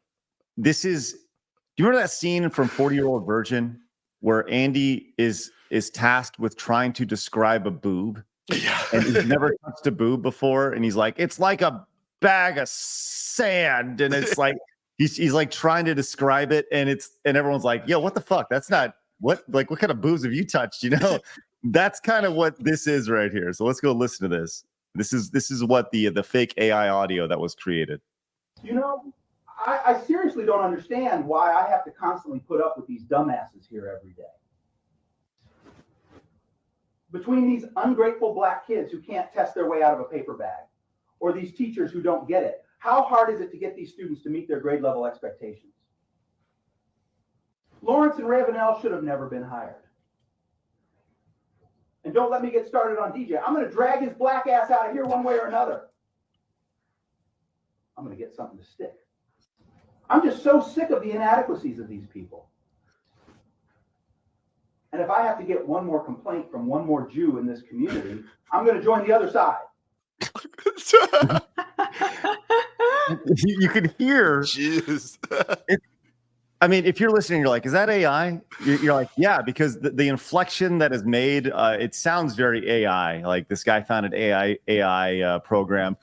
this is. Do you remember that scene from 40-Year-Old Virgin where Andy is tasked with trying to describe a boob? Yeah. And he's never touched a boob before, and he's like, it's like a bag of sand, and it's like he's like trying to describe it, and everyone's like, yo, what the fuck? That's not what kind of booze have you touched? You know, that's kind of what this is right here. So let's go listen to this. This is what the fake AI audio that was created. You know, I seriously don't understand why I have to constantly put up with these dumbasses here every day. Between these ungrateful black kids who can't test their way out of a paper bag, or these teachers who don't get it, how hard is it to get these students to meet their grade level expectations? Lawrence and Ravenel should have never been hired. And don't let me get started on DJ. I'm going to drag his black ass out of here one way or another. I'm going to get something to stick. I'm just so sick of the inadequacies of these people. And if I have to get one more complaint from one more Jew in this community, I'm going to join the other side. You can hear. Jeez. I mean, if you're listening, you're like, is that AI? You're like, yeah, because the inflection that is made, it sounds very AI. Like this guy found an AI program,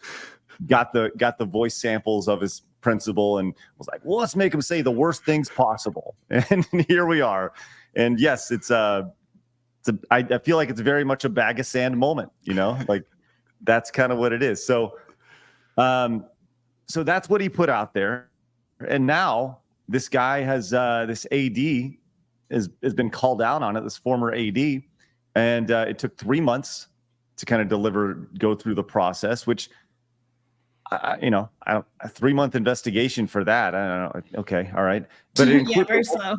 got the voice samples of his principal, and was like, well, let's make him say the worst things possible. And here we are. And yes, I feel like it's very much a bag of sand moment. You know, like that's kind of what it is. So that's what he put out there, and now. This guy has this AD has been called out on it. This former AD, and it took 3 months to kind of go through the process. Which, a 3-month investigation for that. I don't know. Okay, all right, but it yeah, very slow.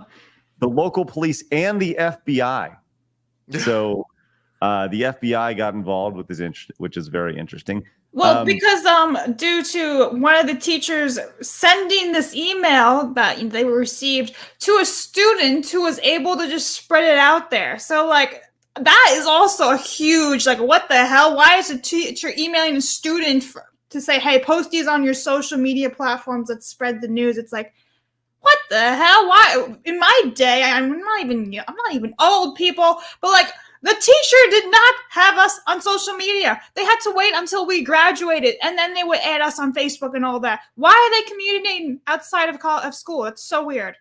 The local police and the FBI. So the FBI got involved with this, which is very interesting. Well, because due to one of the teachers sending this email that they received to a student who was able to just spread it out there. So like that is also a huge, like, what the hell? Why is a teacher emailing a student to say, hey, post these on your social media platforms, let's spread the news? It's like, what the hell? Why? In my day, I'm not even old, people, but like, the teacher did not have us on social media. They had to wait until we graduated, and then they would add us on Facebook and all that. Why are they communicating outside of school? It's so weird.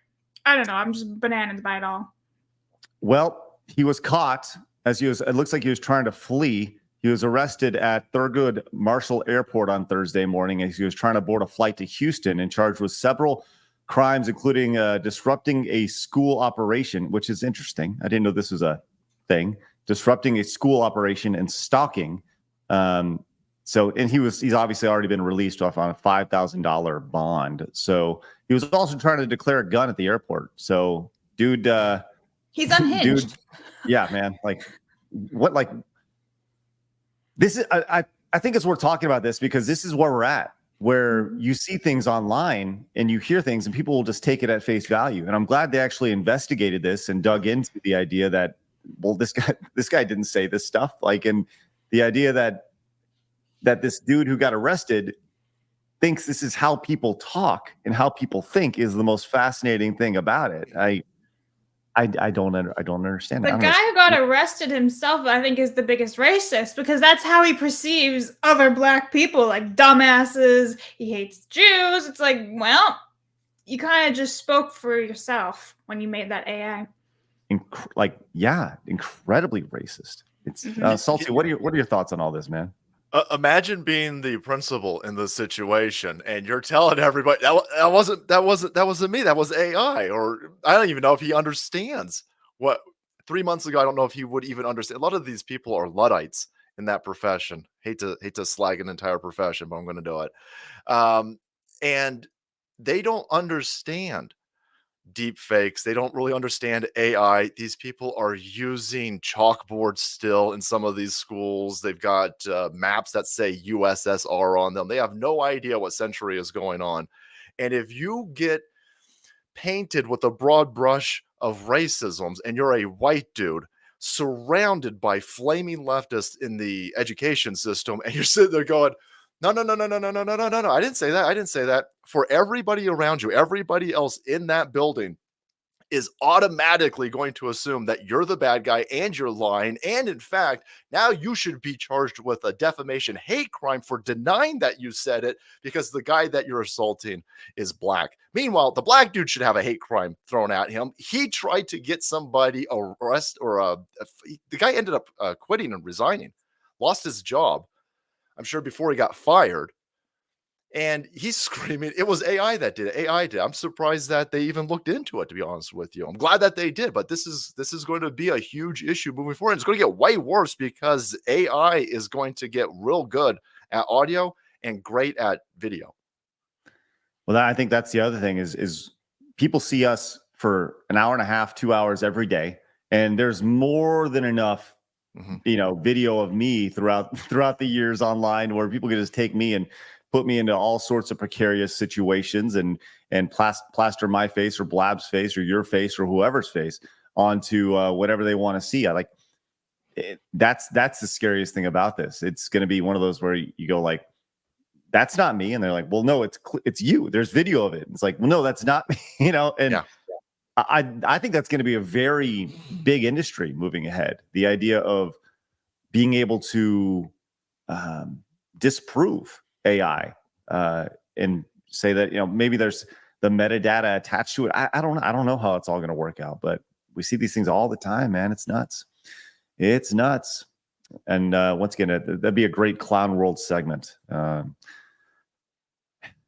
I don't know. I'm just bananas by it all. Well, he was caught it looks like he was trying to flee. He was arrested at Thurgood Marshall Airport on Thursday morning as he was trying to board a flight to Houston and charged with several crimes, including disrupting a school operation, which is interesting. I didn't know this was a thing. Disrupting a school operation and stalking. And he's obviously already been released off on a $5,000 bond. So he was also trying to declare a gun at the airport. So dude, he's unhinged. Dude, yeah, man. Like what? Like this is. I think it's worth talking about this because this is where we're at. Where you see things online and you hear things and people will just take it at face value. And I'm glad they actually investigated this and dug into the idea that, well, this guy didn't say this stuff. Like, and the idea that this dude who got arrested thinks this is how people talk and how people think is the most fascinating thing about it. I don't understand. The guy who got arrested himself, I think, is the biggest racist because that's how he perceives other black people, like dumbasses. He hates Jews. It's like, well, you kind of just spoke for yourself when you made that AI. Incredibly racist. It's Salty. What are your thoughts on all this, man? Imagine being the principal in this situation, and you're telling everybody that wasn't me. That was AI, or I don't even know if he understands what. 3 months ago, I don't know if he would even understand. A lot of these people are Luddites in that profession. Hate to slag an entire profession, but I'm going to do it. And they don't understand deep fakes. They don't really understand AI. These people are using chalkboards still in some of these schools. They've got maps that say USSR on them. They have no idea what century is going on. And if you get painted with a broad brush of racisms and you're a white dude surrounded by flaming leftists in the education system, and you're sitting there going, no, I didn't say that. For everybody around you, everybody else in that building is automatically going to assume that you're the bad guy and you're lying. And in fact, now you should be charged with a defamation hate crime for denying that you said it because the guy that you're assaulting is black. Meanwhile, the black dude should have a hate crime thrown at him. He tried to get somebody arrested, or the guy ended up quitting and resigning, lost his job, I'm sure, before he got fired. And he's screaming, it was AI that did it. AI did. I'm surprised that they even looked into it, to be honest with you. I'm glad that they did, but this is going to be a huge issue moving forward. It's going to get way worse because AI is going to get real good at audio and great at video. Well, I think that's the other thing is people see us for an hour and a half, 2 hours every day, and there's more than enough, video of me throughout the years online where people can just take me and put me into all sorts of precarious situations and plaster my face or Blab's face or your face or whoever's face onto whatever they want to see. That's the scariest thing about this. It's going to be one of those where you go like, that's not me. And they're like, well, no, it's you. There's video of it. It's like, well, no, that's not me, and yeah. I think that's going to be a very big industry moving ahead. The idea of being able to disprove AI and say that, maybe there's the metadata attached to it. I don't know how it's all going to work out, but we see these things all the time, man. It's nuts. It's nuts. And once again, that'd be a great Clown World segment.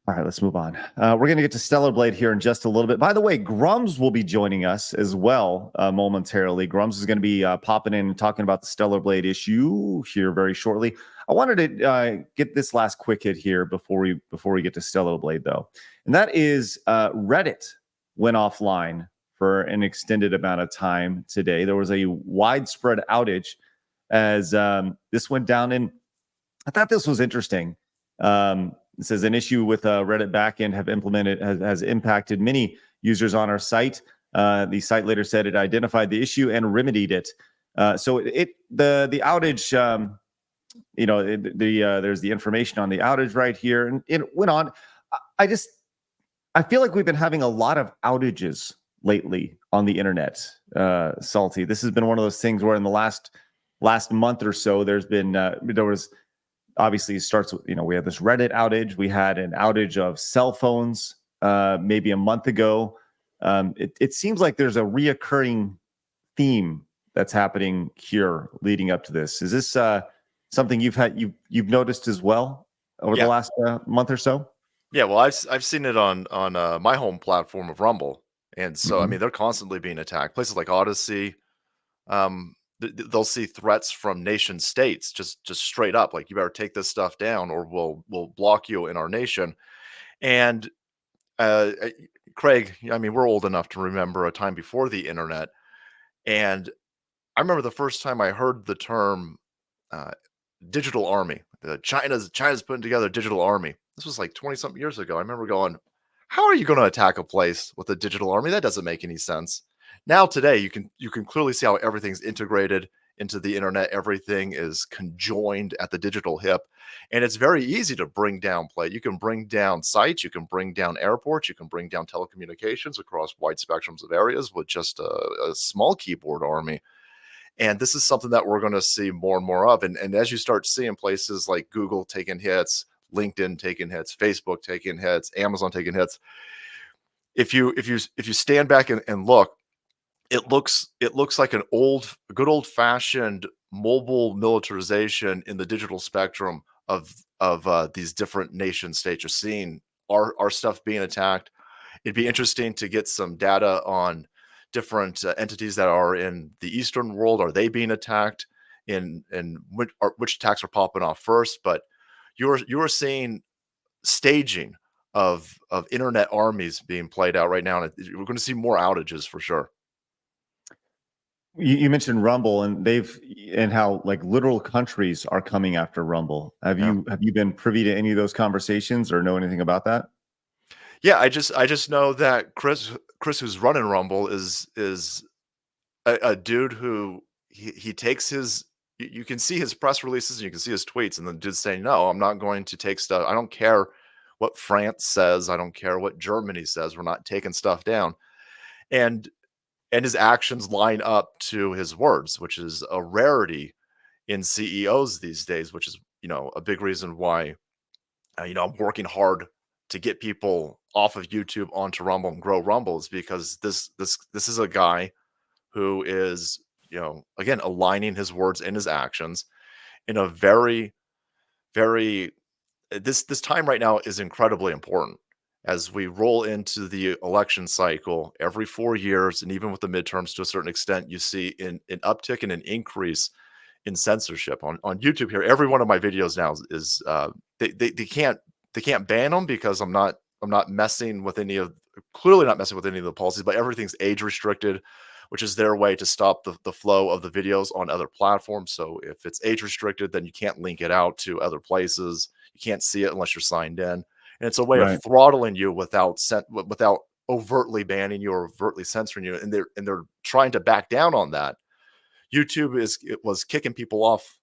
All right, let's move on. We're going to get to StellarBlade here in just a little bit. By the way, Grummz will be joining us as well momentarily. Grummz is going to be popping in and talking about the StellarBlade issue here very shortly. I wanted to get this last quick hit here before we get to StellarBlade, though. And that is Reddit went offline for an extended amount of time today. There was a widespread outage as this went down. And I thought this was interesting. It says an issue with Reddit backend has impacted many users on our site. The site later said it identified the issue and remedied it. So the outage, there's the information on the outage right here, and it went on. I feel like we've been having a lot of outages lately on the internet. Salty, this has been one of those things where in the last month or so, there was. Obviously, it starts with, we had this Reddit outage. We had an outage of cell phones maybe a month ago. It seems like there's a reoccurring theme that's happening here leading up to this. Is this something you've noticed as well over the last month or so? Yeah, well, I've seen it on my home platform of Rumble, and so I mean they're constantly being attacked. Places like Odyssey. They'll see threats from nation states just straight up, like, you better take this stuff down or we'll block you in our nation. And Craig, I mean, we're old enough to remember a time before the internet. And I remember the first time I heard the term digital army. China's putting together a digital army. This was like 20-something years ago. I remember going, how are you going to attack a place with a digital army? That doesn't make any sense. Now today, you can clearly see how everything's integrated into the internet. Everything is conjoined at the digital hip, and it's very easy to bring down play. You can bring down sites, you can bring down airports, you can bring down telecommunications across wide spectrums of areas with just a small keyboard army. And this is something that we're going to see more and more of. And as you start seeing places like Google taking hits, LinkedIn taking hits, Facebook taking hits, Amazon taking hits, if you stand back and look, it looks like a good old fashioned mobile militarization in the digital spectrum of these different nation states. You're seeing our stuff being attacked. It'd be interesting to get some data on different entities that are in the Eastern world. Are they being attacked? And which attacks are popping off first? But you're seeing staging of internet armies being played out right now, and we're going to see more outages for sure. You mentioned Rumble and how like literal countries are coming after Rumble. Have you been privy to any of those conversations or know anything about that? Yeah, I just know that Chris who's running Rumble is a dude who he takes his, you can see his press releases and you can see his tweets, and the dude's saying, no, I'm not going to take stuff. I don't care what France says. I don't care what Germany says. We're not taking stuff down. And and his actions line up to his words, which is a rarity in CEOs these days, which is, a big reason why, I'm working hard to get people off of YouTube onto Rumble and grow Rumble, is because this is a guy who is, again, aligning his words and his actions in a very, very, this time right now is incredibly important as we roll into the election cycle every 4 years. And even with the midterms, to a certain extent, you see an uptick and an increase in censorship on YouTube here. Every one of my videos now is they can't ban them because I'm not messing with clearly not messing with any of the policies, but everything's age restricted, which is their way to stop the flow of the videos on other platforms. So if it's age restricted, then you can't link it out to other places. You can't see it unless you're signed in. And it's a way of throttling you without overtly banning you or overtly censoring you. And they're trying to back down on that. YouTube was kicking people off,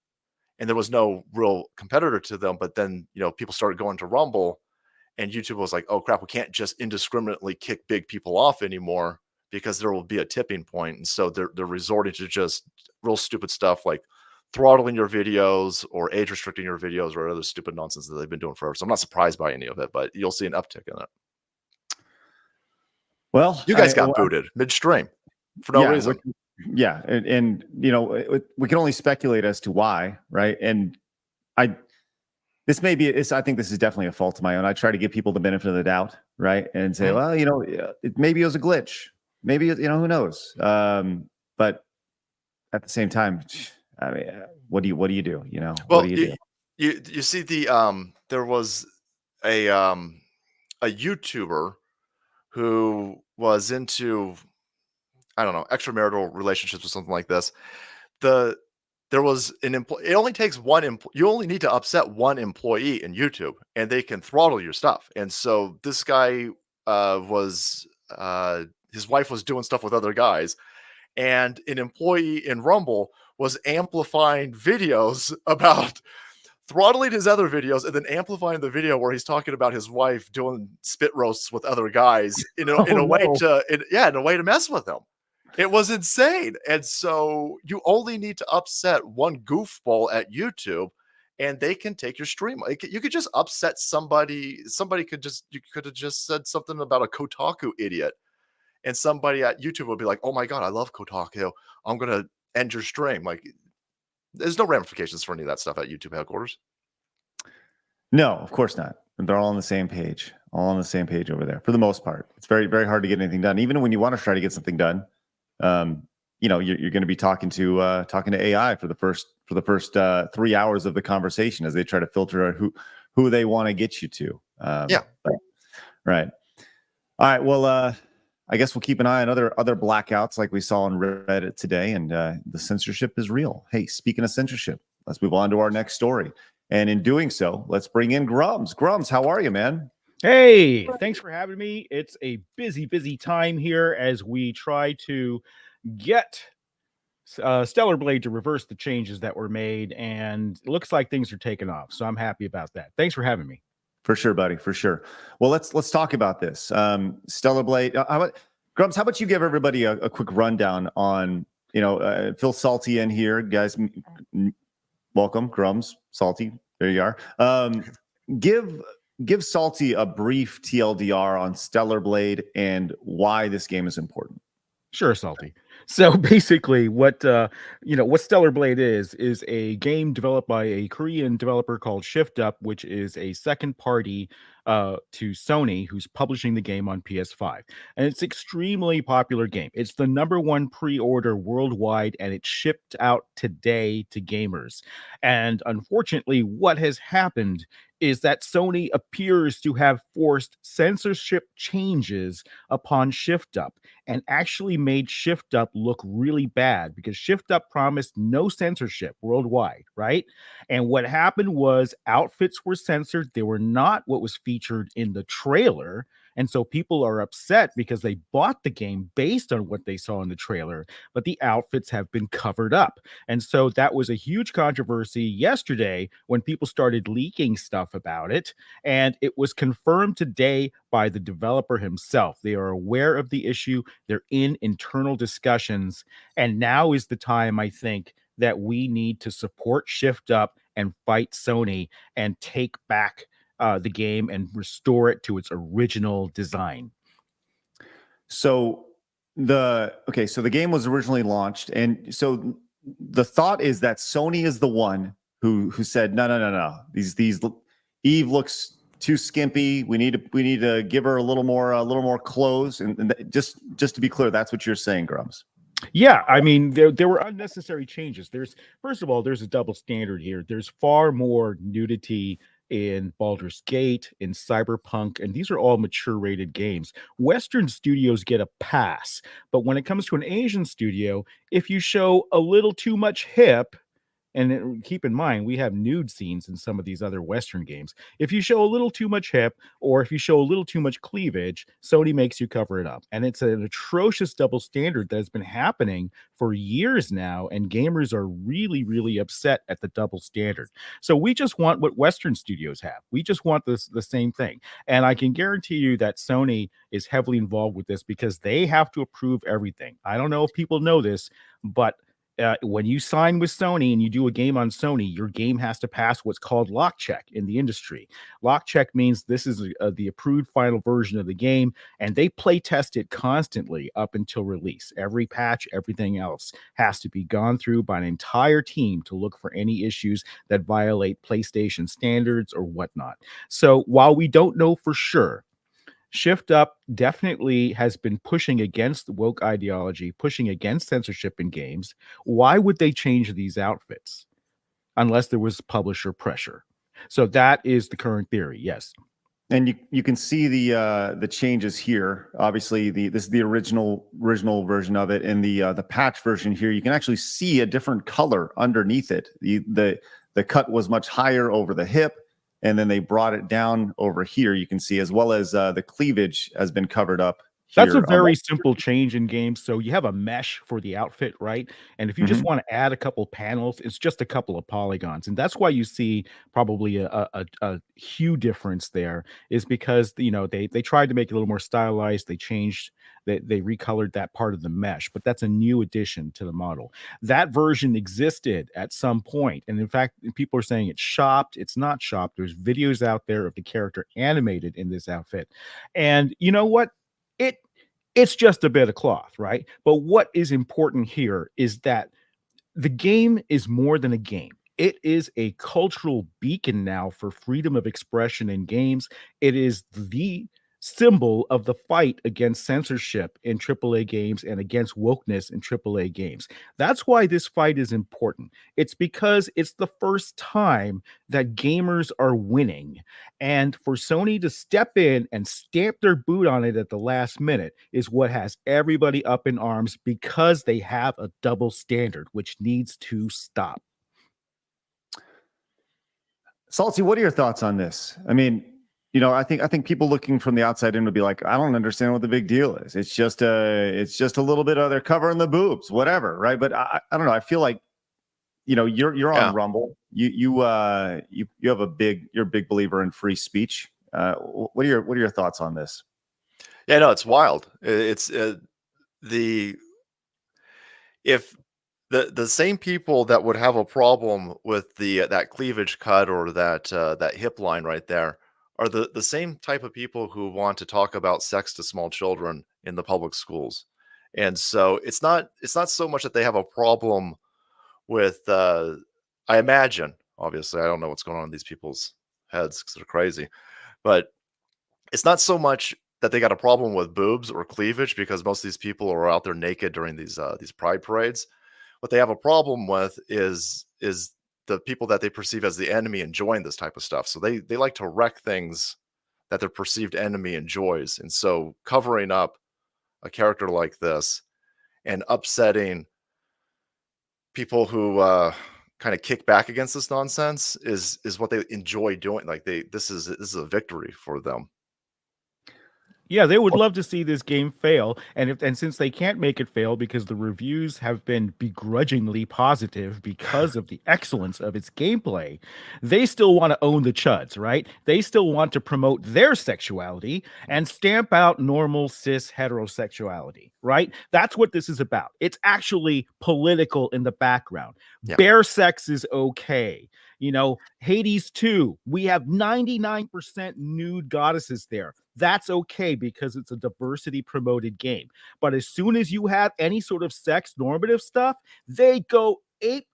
and there was no real competitor to them. But then, people started going to Rumble, and YouTube was like, oh crap, we can't just indiscriminately kick big people off anymore, because there will be a tipping point. And so they're resorting to just real stupid stuff like throttling your videos or age restricting your videos or other stupid nonsense that they've been doing forever. So I'm not surprised by any of it, but you'll see an uptick in it. Well, you guys got booted midstream for no reason. And we can only speculate as to why, right? And I think this is definitely a fault of my own. I try to give people the benefit of the doubt, right? And say, well, maybe it was a glitch. Maybe, who knows? But at the same time, I mean, what do you do? Well, what do you do? You see there was a YouTuber who was into, I don't know, extramarital relationships or something like this. There was an employee. It only takes one you only need to upset one employee in YouTube, and they can throttle your stuff. And so this guy his wife was doing stuff with other guys, and an employee in Rumble was amplifying videos about throttling his other videos and then amplifying the video where he's talking about his wife doing spit roasts with other guys in a way to mess with him. It was insane. And so you only need to upset one goofball at YouTube, and they can take your stream. You could just upset somebody. You could have just said something about a Kotaku idiot, and somebody at YouTube would be like, oh my God, I love Kotaku. I'm going to end your stream. Like, there's no ramifications for any of that stuff at YouTube headquarters. No, of course not. They're all on the same page. All on the same page over there for the most part. It's very, very hard to get anything done. Even when you want to try to get something done, you're going to be talking to AI for the first 3 hours of the conversation as they try to filter out who they want to get you to. Right. All right. Well, I guess we'll keep an eye on other blackouts like we saw on Reddit today, and the censorship is real. Hey, speaking of censorship, let's move on to our next story. And in doing so, let's bring in Grummz. Grummz, how are you, man? Hey, thanks for having me. It's a busy time here as we try to get StellarBlade to reverse the changes that were made, and it looks like things are taking off. So I'm happy about that. Thanks for having me. For sure, buddy. For sure. Well, let's talk about this. StellarBlade. Grummz, how about you give everybody a quick rundown on, Phil Salty in here, guys. Welcome, Grummz, Salty. There you are. Give Salty a brief TLDR on StellarBlade and why this game is important. Sure, Salty. So basically what StellarBlade is a game developed by a Korean developer called Shift Up, which is a second party to Sony, who's publishing the game on PS5. And it's an extremely popular game. It's the #1 pre-order worldwide, and it shipped out today to gamers. And unfortunately, what has happened is that Sony appears to have forced censorship changes upon Shift Up and actually made Shift Up look really bad, because Shift Up promised no censorship worldwide, right? And what happened was outfits were censored. They were not what was featured in the trailer. And so people are upset because they bought the game based on what they saw in the trailer, but the outfits have been covered up. And so that was a huge controversy yesterday when people started leaking stuff about it. And it was confirmed today by the developer himself. They are aware of the issue, they're in internal discussions. And now is the time, I think, that we need to support Shift Up and fight Sony and take back the game and restore it to its original design. So the game was originally launched, and so the thought is that Sony is the one who said no. These Eve looks too skimpy. We need to give her a little more clothes. And just to be clear, that's what you're saying, Grummz. Yeah, I mean, there were unnecessary changes. First of all, there's a double standard here. There's far more nudity in Baldur's Gate, in Cyberpunk, and these are all mature rated games. Western studios get a pass, but when it comes to an Asian studio, if you show a little too much hip, and keep in mind, we have nude scenes in some of these other Western games. If you show a little too much hip, or if you show a little too much cleavage, Sony makes you cover it up. And it's an atrocious double standard that has been happening for years now, and gamers are really, really upset at the double standard. So we just want what Western studios have. We just want the same thing. And I can guarantee you that Sony is heavily involved with this because they have to approve everything. I don't know if people know this, but when you sign with Sony and you do a game on Sony, your game has to pass what's called lock check in the industry. Lock check means this is the approved final version of the game, and they play test it constantly up until release. Every patch, everything else has to be gone through by an entire team to look for any issues that violate PlayStation standards or whatnot. So while we don't know for sure, Shift Up definitely has been pushing against woke ideology, pushing against censorship in games. Why would they change these outfits unless there was publisher pressure? So that is the current theory, yes. And you can see the changes here. Obviously, this is the original version of it. In the patch version here, you can actually see a different color underneath it. The cut was much higher over the hip, and then they brought it down over here. You can see, as well as the cleavage has been covered up. That's a very simple change in games. So you have a mesh for the outfit, right? And if you just want to add a couple panels, it's just a couple of polygons. And that's why you see probably a hue difference there, is because, you know, they tried to make it a little more stylized. They changed, they recolored that part of the mesh, but that's a new addition to the model. That version existed at some point. And in fact, people are saying it's shopped. It's not shopped. There's videos out there of the character animated in this outfit. And you know what? It's just a bit of cloth, right? But what is important here is that the game is more than a game. It is a cultural beacon now for freedom of expression in games. It is the symbol of the fight against censorship in AAA games and against wokeness in AAA games. That's why this fight is important. It's because it's the first time that gamers are winning. And for Sony to step in and stamp their boot on it at the last minute is what has everybody up in arms, because they have a double standard, which needs to stop. Salty, what are your thoughts on this? I mean, you know, I think people looking from the outside in would be like, I don't understand what the big deal is. It's just a little bit of they're covering the boobs, whatever, right? But I don't know. I feel like, you know, you're on Rumble. You're a big believer in free speech. What are your thoughts on this? Yeah, no, it's wild. It's if the same people that would have a problem with that cleavage cut or that hip line right there are the same type of people who want to talk about sex to small children in the public schools. And so it's not so much that they have a problem with, I imagine, obviously, I don't know what's going on in these people's heads because they're crazy, but it's not so much that they got a problem with boobs or cleavage, because most of these people are out there naked during these pride parades. What they have a problem with is the people that they perceive as the enemy enjoying this type of stuff. So they like to wreck things that their perceived enemy enjoys. And so covering up a character like this and upsetting people who kind of kick back against this nonsense is what they enjoy doing. Like this is a victory for them. Yeah, they would love to see this game fail, and since they can't make it fail because the reviews have been begrudgingly positive because of the excellence of its gameplay, they still want to own the chuds, right? They still want to promote their sexuality and stamp out normal cis heterosexuality, right? That's what this is about. It's actually political in the background. Yeah. Bare sex is okay. You know, Hades 2, we have 99% nude goddesses there. That's okay because it's a diversity promoted game. But as soon as you have any sort of sex normative stuff, they go ape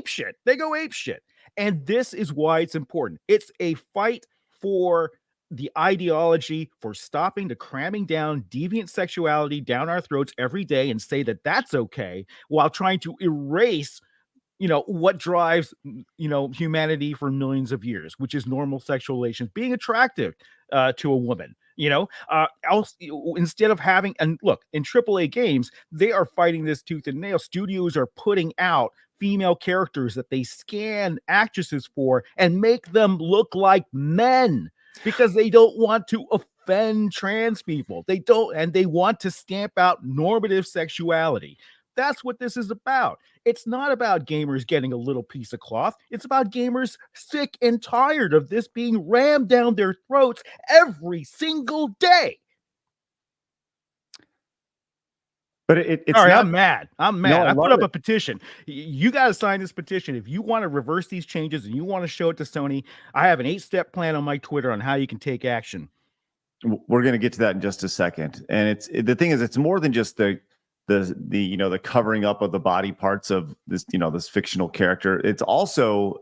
shit. They go ape shit. And this is why it's important. It's a fight for the ideology, for stopping the cramming down deviant sexuality down our throats every day and say that that's okay, while trying to erase what drives humanity for millions of years, which is normal sexual relations, being attractive to a woman. Else, instead of having, and look, in AAA games, they are fighting this tooth and nail. Studios are putting out female characters that they scan actresses for and make them look like men because they don't want to offend trans people. They don't, and they want to stamp out normative sexuality. That's what this is about. It's not about gamers getting a little piece of cloth. It's about gamers sick and tired of this being rammed down their throats every single day. But it's all right, not, I'm mad. No, I put up it. a petition. You got to sign this petition. If you want to reverse these changes and you want to show it to Sony, I have an 8-step plan on my Twitter on how you can take action. We're going to get to that in just a second. And the thing is, it's more than just the covering up of the body parts of this, this fictional character. It's also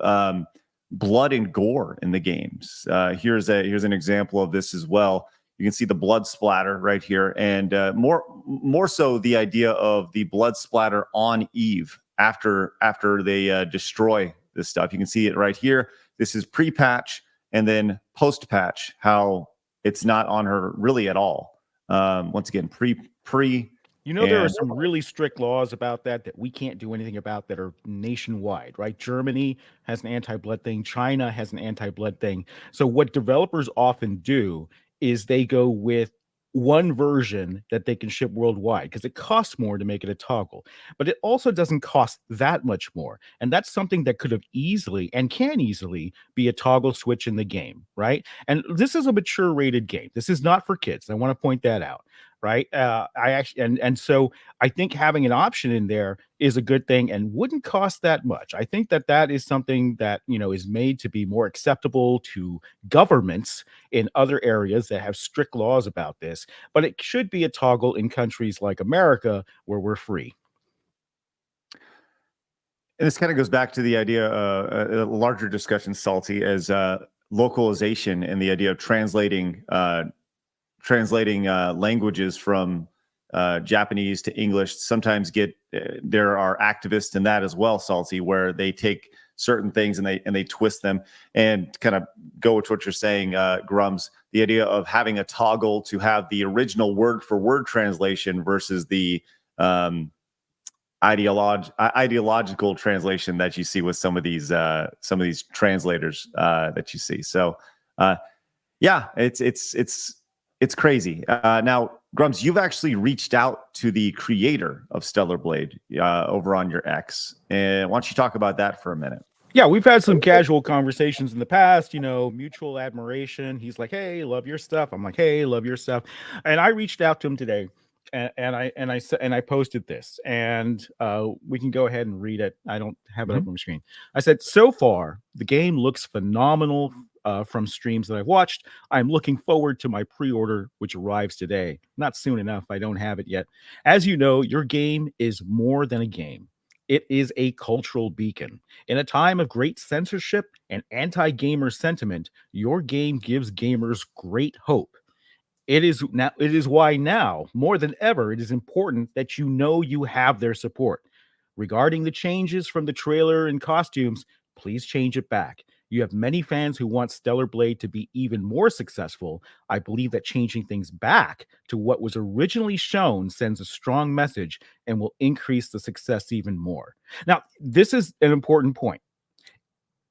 blood and gore in the games. Here's an example of this as well. You can see the blood splatter right here, and more so the idea of the blood splatter on Eve after they destroy this stuff. You can see it right here. This is pre-patch and then post-patch, how it's not on her really at all. Once again, pre. There are some really strict laws about that we can't do anything about that are nationwide, right? Germany has an anti-blood thing. China has an anti-blood thing. So what developers often do is they go with one version that they can ship worldwide because it costs more to make it a toggle, but it also doesn't cost that much more. And that's something that could have easily and can easily be a toggle switch in the game, right? And this is a mature rated game. This is not for kids. I want to point that out. Right. So I think having an option in there is a good thing and wouldn't cost that much. I think that is something that, is made to be more acceptable to governments in other areas that have strict laws about this. But it should be a toggle in countries like America where we're free. And this kind of goes back to the idea, a larger discussion, Salty, as localization and the idea of translating languages from Japanese to English. Sometimes there are activists in that as well, Salty, where they take certain things and they twist them, and kind of go with what you're saying, Grummz, the idea of having a toggle to have the original word for word translation versus the ideological translation that you see with some of these translators that you see. So yeah, it's crazy. Now, Grummz, you've actually reached out to the creator of StellarBlade over on your X. And why don't you talk about that for a minute? Yeah, we've had some casual conversations in the past, mutual admiration. He's like, hey, love your stuff. I'm like, hey, love your stuff. And I reached out to him today and I posted this, and we can go ahead and read it. I don't have it up on my screen. I said, so far, the game looks phenomenal. From streams that I've watched, I'm looking forward to my pre-order, which arrives today. Not soon enough. I don't have it yet. As you know, your game is more than a game. It is a cultural beacon. In a time of great censorship and anti-gamer sentiment, your game gives gamers great hope. It is why now, more than ever, it is important that you have their support. Regarding the changes from the trailer and costumes, please change it back. You have many fans who want StellarBlade to be even more successful. I believe that changing things back to what was originally shown sends a strong message and will increase the success even more. Now, this is an important point.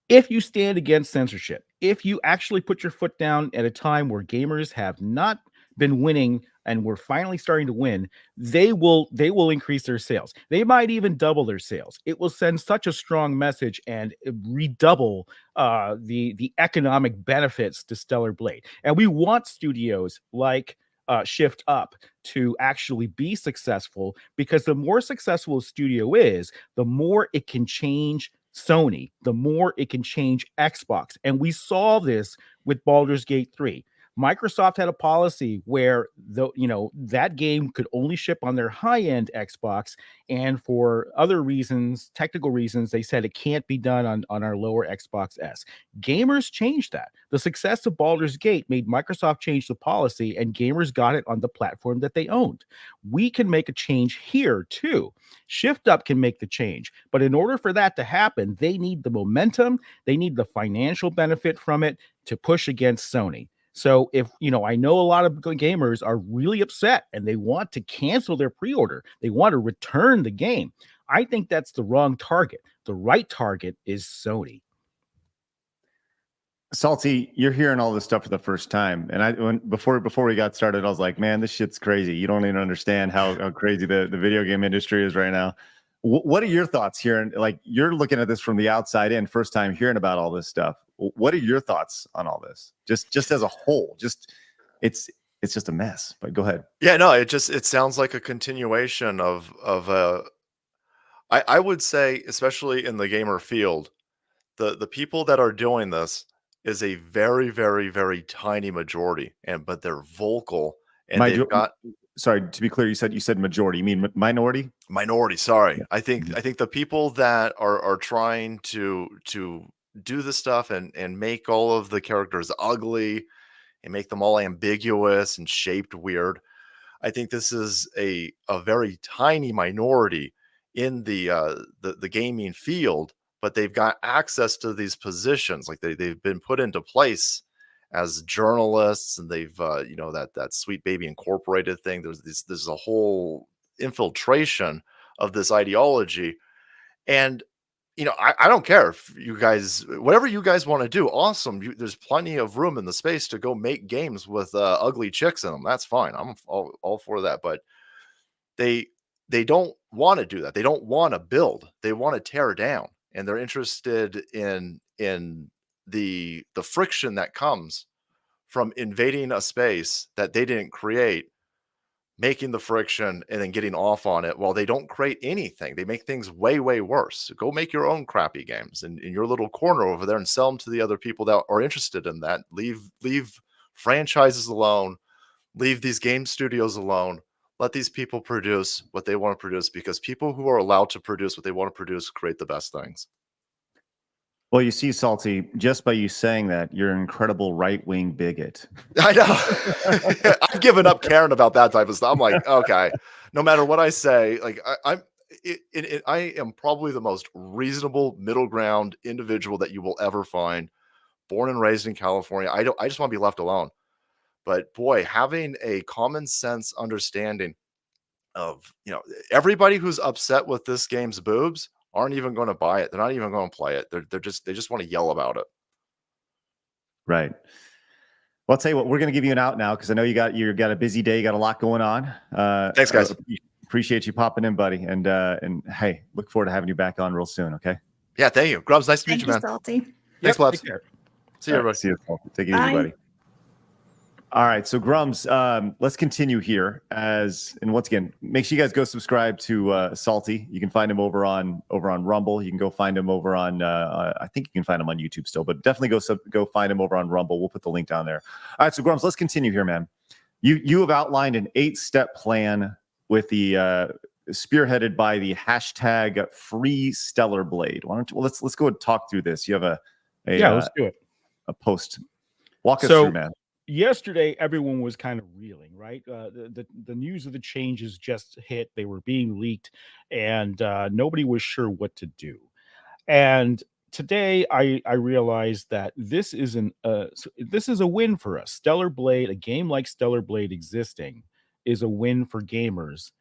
If you stand against censorship, if you actually put your foot down at a time where gamers have not been winning and we're finally starting to win, they will increase their sales. They might even double their sales. It will send such a strong message and redouble the economic benefits to Stellar Blade. And we want studios like Shift Up to actually be successful, because the more successful a studio is, the more it can change Sony, the more it can change Xbox. And we saw this with Baldur's Gate 3. Microsoft had a policy where that game could only ship on their high-end Xbox, and for other reasons, technical reasons, they said it can't be done on our lower Xbox S. Gamers changed that. The success of Baldur's Gate made Microsoft change the policy, and gamers got it on the platform that they owned. We can make a change here too. Shift Up can make the change, but in order for that to happen, they need the momentum, they need the financial benefit from it to push against Sony. So if, I know a lot of gamers are really upset and they want to cancel their pre-order. They want to return the game. I think that's the wrong target. The right target is Sony. Salty, you're hearing all this stuff for the first time. And before we got started, I was like, man, this shit's crazy. You don't even understand how crazy the video game industry is right now. What are your thoughts here? And like, you're looking at this from the outside in, first time hearing about all this stuff. What are your thoughts on all this? Just as a whole, it's just a mess, but go ahead. Yeah, no, it sounds like a continuation of I would say, especially in the gamer field, the people that are doing this is a very, very, very tiny majority, but they're vocal, and they've got. Sorry, to be clear, you said majority. You mean minority? Minority. Sorry, I think the people that are trying to do this stuff and make all of the characters ugly and make them all ambiguous and shaped weird. I think this is a very tiny minority in the gaming field, but they've got access to these positions. Like they've been put into place as journalists, and they've that Sweet Baby Incorporated thing. There's a whole infiltration of this ideology, and I don't care if you guys, whatever you guys want to do, awesome. There's plenty of room in the space to go make games with ugly chicks in them. That's fine. I'm all for that. But they don't want to do that. They don't want to build. They want to tear down, and they're interested in the friction that comes from invading a space that they didn't create, making the friction and then getting off on it while they don't create anything. They make things way, way worse. So go make your own crappy games in your little corner over there and sell them to the other people that are interested in that. Leave franchises alone. Leave these game studios alone. Let these people produce what they want to produce, because people who are allowed to produce what they want to produce create the best things. Well, you see, Salty, just by you saying that, you're an incredible right-wing bigot. I know. I've given up caring about that type of stuff. I'm like, okay, no matter what I say, like I am probably the most reasonable middle ground individual that you will ever find. Born and raised in California. I just want to be left alone. But boy, having a common sense understanding of, everybody who's upset with this game's boobs aren't even going to buy it. They're not even going to play it. They just want to yell about it. Right. Well, I'll tell you what, we're going to give you an out now, because I know you got a busy day. You got a lot going on. Thanks, guys. Appreciate you popping in, buddy. And hey, look forward to having you back on real soon. Okay. Yeah. Thank you. Grummz, nice to meet you, man. Salty. Thanks, Blabs. Take care. See you, everybody. See you. Take it Bye. easy, buddy. All right, so Grummz, let's continue here. And once again, make sure you guys go subscribe to Salty. You can find him over on Rumble. You can go find him over on I think you can find him on YouTube still, but definitely go find him over on Rumble. We'll put the link down there. All right, so Grummz, let's continue here, man. You have outlined an 8-step plan with the spearheaded by the hashtag FreeStellarBlade. Why don't you, let's go and talk through this. You have let's do it. A post. Walk us through, man. Yesterday, everyone was kind of reeling, right? The news of the changes just hit. They were being leaked, and nobody was sure what to do. And today, I realized that this is a win for us. Stellar Blade, a game like Stellar Blade existing, is a win for gamers.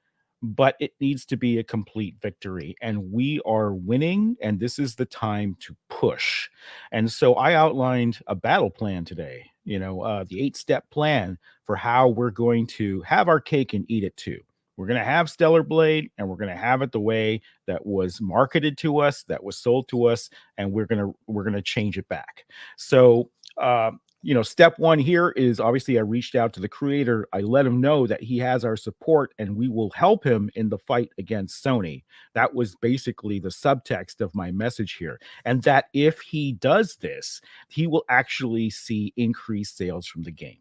but it needs to be a complete victory. And we are winning, and this is the time to push. And so I outlined a battle plan today, the 8-step plan for how we're going to have our cake and eat it too. We're going to have StellarBlade, and we're going to have it the way that was marketed to us, that was sold to us, and we're going to change it back. So, step one here is obviously I reached out to the creator. I let him know that he has our support and we will help him in the fight against Sony. That was basically the subtext of my message here. And that if he does this, he will actually see increased sales from the game.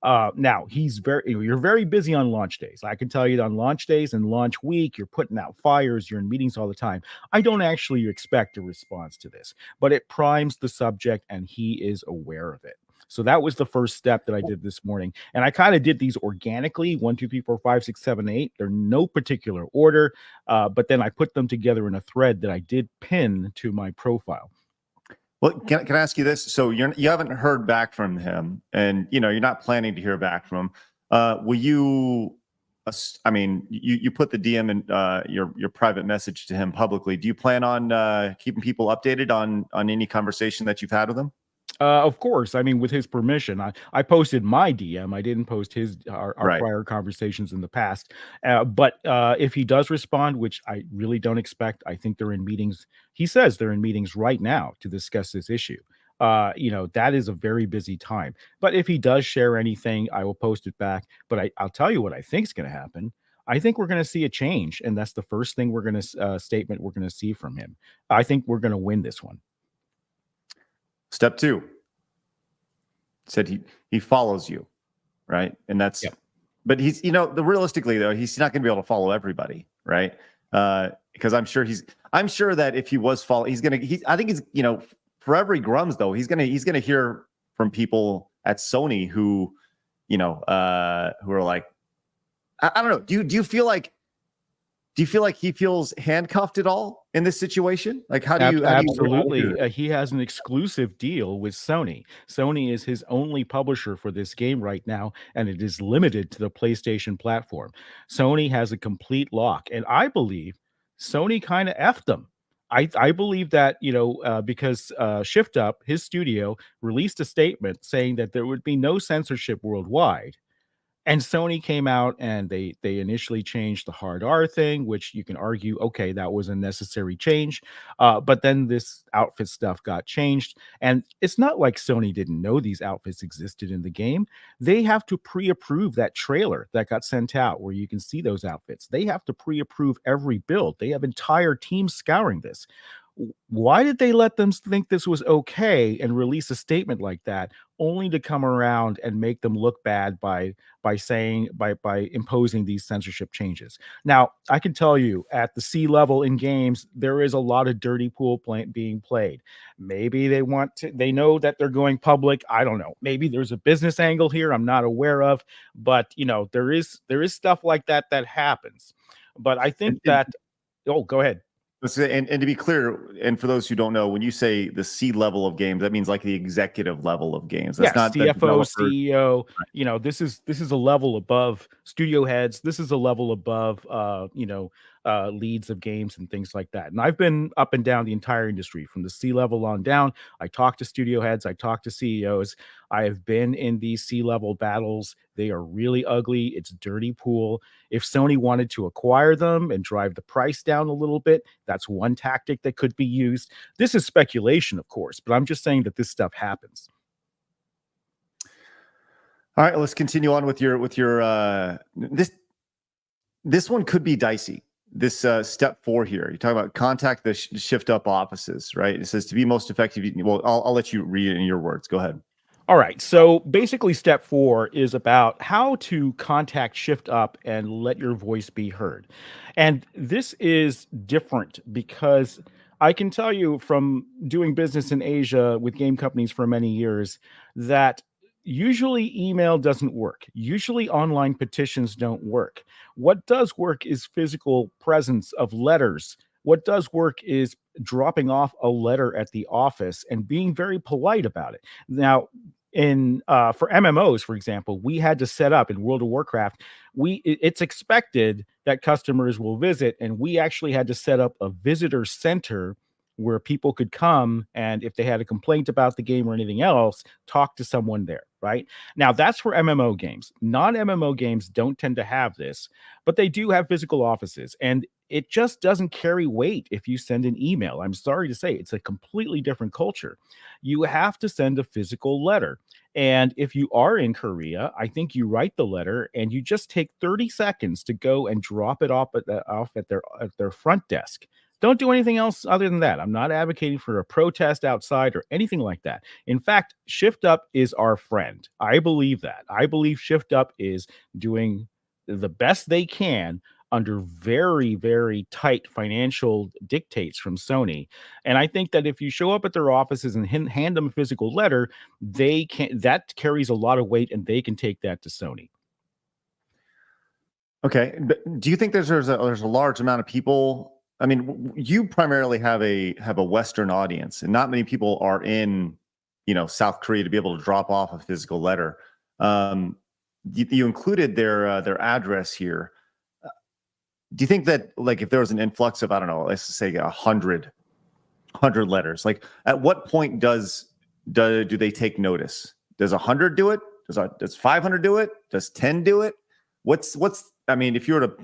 Now you're very busy on launch days. I can tell you that on launch days and launch week, you're putting out fires, you're in meetings all the time. I don't actually expect a response to this, but it primes the subject and he is aware of it. So that was the first step that I did this morning. And I kind of did these organically, 1, 2, 3, 4, 5, 6, 7, 8. They're no particular order. But then I put them together in a thread that I did pin to my profile. Well, can I ask you this? So you haven't heard back from him, and you're not planning to hear back from him. Will you? I mean, you put the DM in your private message to him publicly. Do you plan on keeping people updated on any conversation that you've had with him? Of course. I mean, with his permission, I posted my DM. I didn't post our Right. prior conversations in the past. But if he does respond, which I really don't expect, I think they're in meetings. He says they're in meetings right now to discuss this issue. That is a very busy time. But if he does share anything, I will post it back. But I'll tell you what I think is going to happen. I think we're going to see a change, and that's the first thing we're going to statement we're going to see from him. I think we're going to win this one. Step 2 said he follows you, right? And that's, but he's, realistically though, he's not going to be able to follow everybody, right? Because I'm sure that if he was I think he's, for every Grummz though, he's going to hear from people at Sony who are like, I don't know. Do you feel like he feels handcuffed at all in this situation? Like, how do you? Absolutely. He has an exclusive deal with Sony. Sony is his only publisher for this game right now, and it is limited to the PlayStation platform. Sony has a complete lock, and I believe Sony kind of effed them. I believe that, because Shift Up, his studio, released a statement saying that there would be no censorship worldwide. And Sony came out and they initially changed the hard R thing, which you can argue, okay, that was a necessary change. But then this outfit stuff got changed. And it's not like Sony didn't know these outfits existed in the game. They have to pre-approve that trailer that got sent out where you can see those outfits. They have to pre-approve every build. They have entire teams scouring this. Why did they let them think this was okay and release a statement like that, only to come around and make them look bad by imposing these censorship changes? Now, I can tell you at the C level in games, there is a lot of dirty pool being played. Maybe they know that they're going public. I don't know. Maybe there's a business angle here I'm not aware of, but there is stuff like that happens. But I think go ahead. And to be clear, and for those who don't know, when you say the C level of games, that means like the executive level of games. That's not CFO, CEO. Right. This is a level above studio heads. This is a level above, leads of games and things like that. And I've been up and down the entire industry from the C level on down. I talk to studio heads. I talk to CEOs. I have been in these C level battles. They are really ugly. It's dirty pool. If Sony wanted to acquire them and drive the price down a little bit, that's one tactic that could be used. This is speculation, of course, but I'm just saying that this stuff happens. All right, let's continue on with your this one could be dicey. This step 4 here, you're talking about contact the Shift Up offices, right? It says to be most effective. Well, I'll let you read it in your words. Go ahead. All right. So basically, step 4 is about how to contact Shift Up and let your voice be heard. And this is different because I can tell you from doing business in Asia with game companies for many years that usually email doesn't work. Usually online petitions don't work. What does work is physical presence of letters. What does work is dropping off a letter at the office and being very polite about it. Now, for MMOs, for example, we had to set up in World of Warcraft. It's expected that customers will visit, and we actually had to set up a visitor center where people could come, and if they had a complaint about the game or anything else, talk to someone there, right? Now, that's for MMO games. Non-MMO games don't tend to have this, but they do have physical offices, and it just doesn't carry weight if you send an email. I'm sorry to say, it's a completely different culture. You have to send a physical letter. And if you are in Korea, I think you write the letter and you just take 30 seconds to go and drop it off at their front desk. Don't do anything else other than that. I'm not advocating for a protest outside or anything like that. In fact, Shift Up is our friend. I believe that. I believe Shift Up is doing the best they can under very, very tight financial dictates from Sony. And I think that if you show up at their offices and hand them a physical letter, that carries a lot of weight, and they can take that to Sony. Okay. Do you think there's a large amount of people? I mean, you primarily have a Western audience, and not many people are in, South Korea to be able to drop off a physical letter. You included their address here. Do you think that, like, if there was an influx of, I don't know, let's say 100 letters, like, at what point do they take notice? Does 100 do it? Does 500 do it? Does 10 do it? I mean, if you were to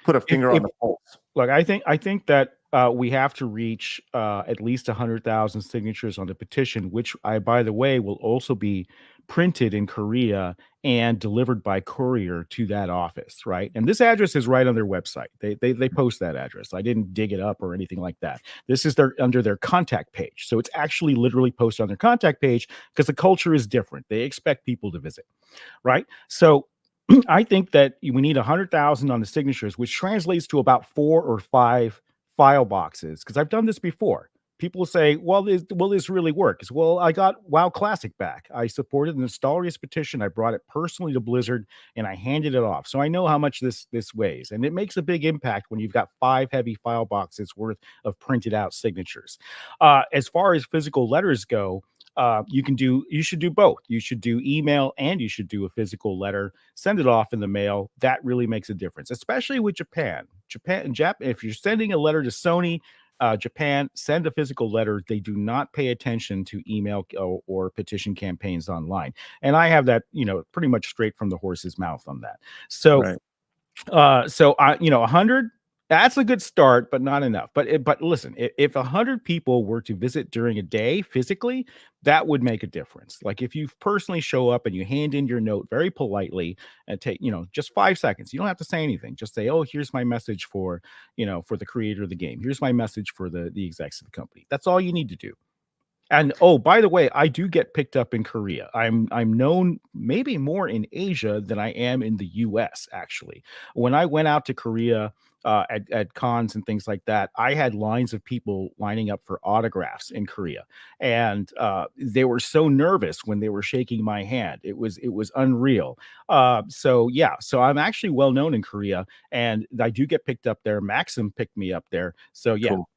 put a finger on the pulse. Look, I think that we have to reach at least 100,000 signatures on the petition, which, by the way, will also be printed in Korea and delivered by courier to that office, right? And this address is right on their website. They post that address. I didn't dig it up or anything like that. This is under their contact page. So it's actually literally posted on their contact page because the culture is different. They expect people to visit, right? So I think that we need 100,000 on the signatures, which translates to about 4 or 5 file boxes. Because I've done this before. People say, will this really work? Well, I got WoW Classic back. I supported the Nostalrius petition. I brought it personally to Blizzard, and I handed it off. So I know how much this weighs. And it makes a big impact when you've got 5 heavy file boxes worth of printed out signatures. As far as physical letters go, you should do both. You should do email and you should do a physical letter. Send it off in the mail. That really makes a difference, especially with Japan. If you're sending a letter to Sony, Japan, send a physical letter. They do not pay attention to email or petition campaigns online. And I have that, pretty much straight from the horse's mouth on that. So, right. 100. That's a good start, but not enough. But listen, if 100 people were to visit during a day physically, that would make a difference. Like if you personally show up and you hand in your note very politely and take, just 5 seconds. You don't have to say anything. Just say, oh, here's my message for the creator of the game. Here's my message for the execs of the company. That's all you need to do. And oh, by the way, I do get picked up in Korea. I'm known maybe more in Asia than I am in the US, actually. When I went out to Korea at cons and things like that, I had lines of people lining up for autographs in Korea. And they were so nervous when they were shaking my hand. It was unreal. So I'm actually well known in Korea, and I do get picked up there. Maxim picked me up there. So yeah. Cool.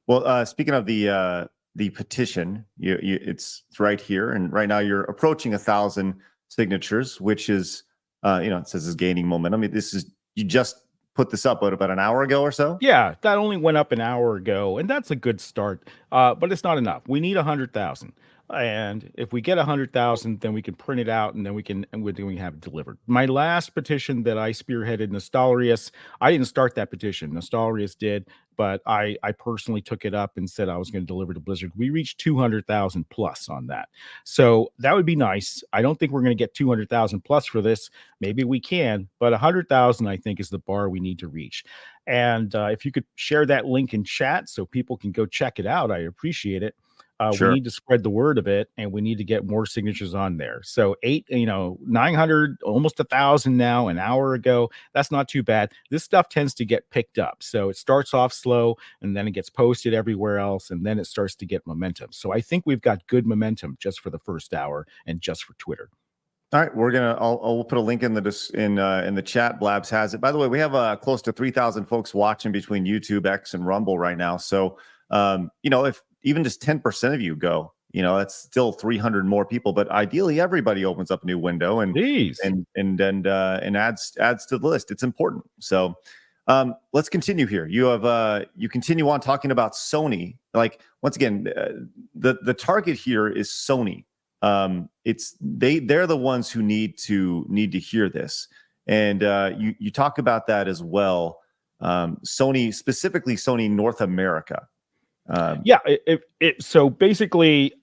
Well, speaking of the petition, it's right here, and right now you're approaching 1,000 signatures, which is it says is gaining momentum. I mean, you just put this up about an hour ago or so. Yeah, that only went up an hour ago, and that's a good start, but it's not enough. We need 100,000. And if we get 100,000, then we can print it out, and then we can have it delivered. My last petition that I spearheaded, Nostalrius, I didn't start that petition. Nostalrius did, but I personally took it up and said I was going to deliver to Blizzard. We reached 200,000 plus on that. So that would be nice. I don't think we're going to get 200,000 plus for this. Maybe we can, but 100,000, I think, is the bar we need to reach. And if you could share that link in chat so people can go check it out, I appreciate it. Sure. We need to spread the word of it, and we need to get more signatures on there. So 900, almost 1,000 now, an hour ago. That's not too bad. This stuff tends to get picked up. So it starts off slow, and then it gets posted everywhere else, and then it starts to get momentum. So I think we've got good momentum just for the first hour and just for Twitter. All right, I'll put a link in the chat. Blabs has it. By the way, we have close to 3,000 folks watching between YouTube, X, and Rumble right now. So if even just 10% of you go, You know, that's still 300 more people, but ideally everybody opens up a new window and adds to the list. It's important. So let's continue here. You continue on talking about Sony. Like, once again, the target here is Sony. They're the ones who need to hear this. And you talk about that as well. Sony, specifically Sony North America. So basically,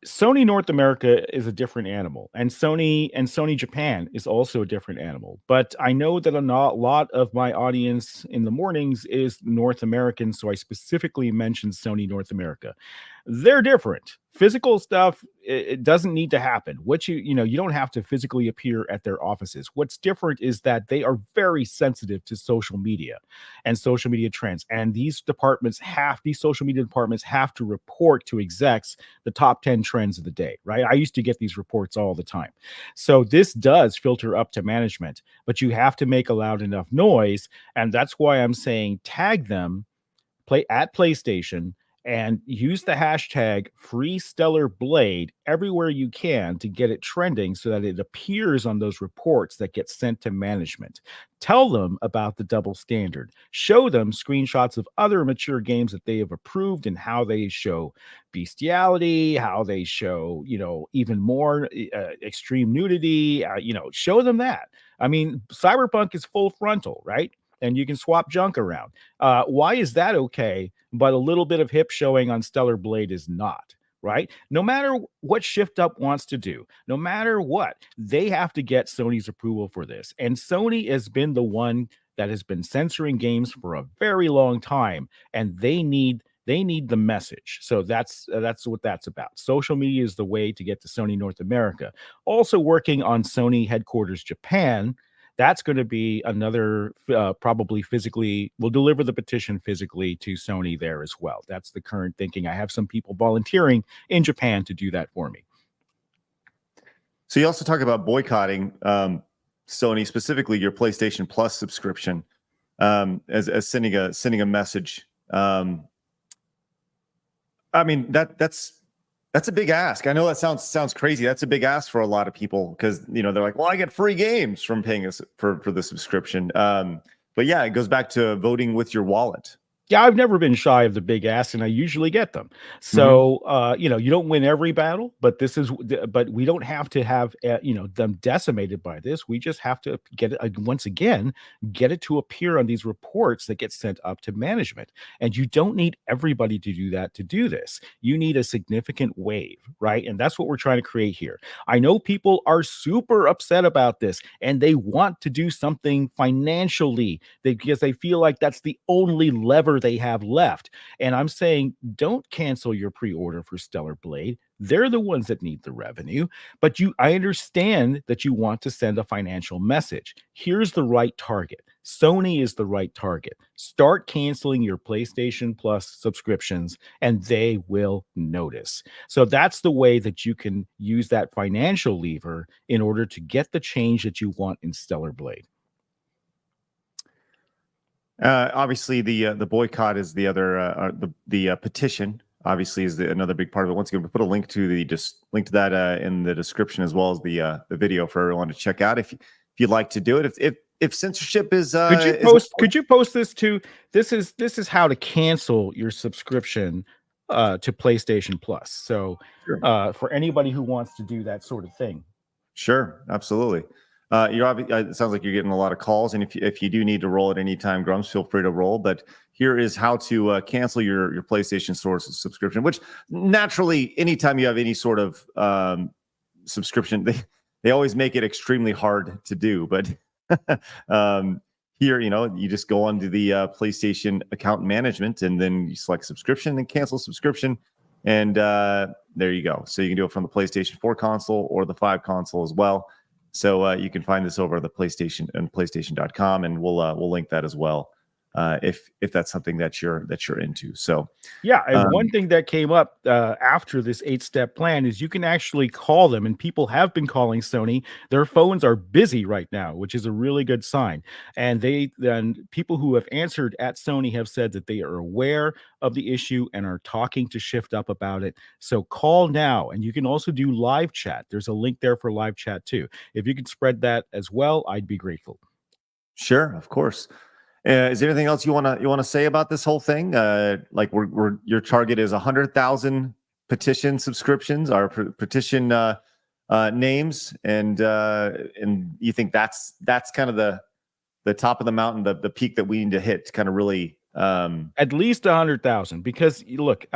Sony North America is a different animal, and Sony Japan is also a different animal. But I know that a lot of my audience in the mornings is North American, so I specifically mentioned Sony North America. They're different. Physical stuff, it doesn't need to happen. What you don't have to physically appear at their offices. What's different is that they are very sensitive to social media and social media trends. And these social media departments have to report to execs the top 10 trends of the day, right? I used to get these reports all the time. So this does filter up to management, but you have to make a loud enough noise. And that's why I'm saying tag them, at PlayStation, and use the hashtag FreeStellarBlade everywhere you can to get it trending so that it appears on those reports that get sent to management. Tell them about the double standard. Show them screenshots of other mature games that they have approved and how they show bestiality, how they show, even more extreme nudity. Show them that. I mean, Cyberpunk is full frontal, right? And you can swap junk around. Why is that okay? But a little bit of hip showing on Stellar Blade is not, right? No matter what Shift Up wants to do, no matter what, they have to get Sony's approval for this. And Sony has been the one that has been censoring games for a very long time, and they need the message. So that's what that's about. Social media is the way to get to Sony North America. Also working on Sony headquarters Japan. That's going to be another, probably physically, we'll deliver the petition physically to Sony there as well. That's the current thinking. I have some people volunteering in Japan to do that for me. So you also talk about boycotting Sony, specifically your PlayStation Plus subscription, as sending a message. I mean, that's a big ask. I know that sounds crazy. That's a big ask for a lot of people because they're like, well, I get free games from paying us for the subscription. But yeah, it goes back to voting with your wallet. Yeah, I've never been shy of the big ask, and I usually get them. So, you don't win every battle, but we don't have to have, them decimated by this. We just have to get it, once again, get it to appear on these reports that get sent up to management. And you don't need everybody to do that to do this. You need a significant wave, right? And that's what we're trying to create here. I know people are super upset about this, and they want to do something financially because they feel like that's the only lever they have left. And I'm saying, don't cancel your pre-order for Stellar Blade. They're the ones that need the revenue. But I understand that you want to send a financial message. Here's the right target. Sony is the right target. Start canceling your PlayStation Plus subscriptions, and they will notice. So that's the way that you can use that financial lever in order to get the change that you want in Stellar Blade. Obviously, the boycott is the other. The petition obviously is another big part of it. Once again, we put a link to that in the description as well as the video for everyone to check out if you'd like to do it. If censorship is, could you post this to? This is how to cancel your subscription to PlayStation Plus. So sure. For anybody who wants to do that sort of thing. Sure, absolutely. It sounds like you're getting a lot of calls, and if you do need to roll at any time, Grummz, feel free to roll. But here is how to cancel your PlayStation Store subscription. Which naturally, anytime you have any sort of subscription, they always make it extremely hard to do. But here, you just go onto the PlayStation account management, and then you select subscription and cancel subscription, and there you go. So you can do it from the PlayStation 4 console or the 5 console as well. So you can find this over at the PlayStation and PlayStation.com, and we'll link that as well. if that's something that you're into. So yeah, and one thing that came up after this 8-step plan is you can actually call them, and people have been calling Sony. Their phones are busy right now, which is a really good sign. And people who have answered at Sony have said that they are aware of the issue and are talking to Shift Up about it. So call now, and you can also do live chat. There's a link there for live chat too. If you could spread that as well, I'd be grateful. Sure, of course. Is there anything else you wanna say about this whole thing? Like your target is 100,000 petition subscriptions or petition names, and you think that's kind of the top of the mountain, the peak that we need to hit to kind of really at least 100,000, because look,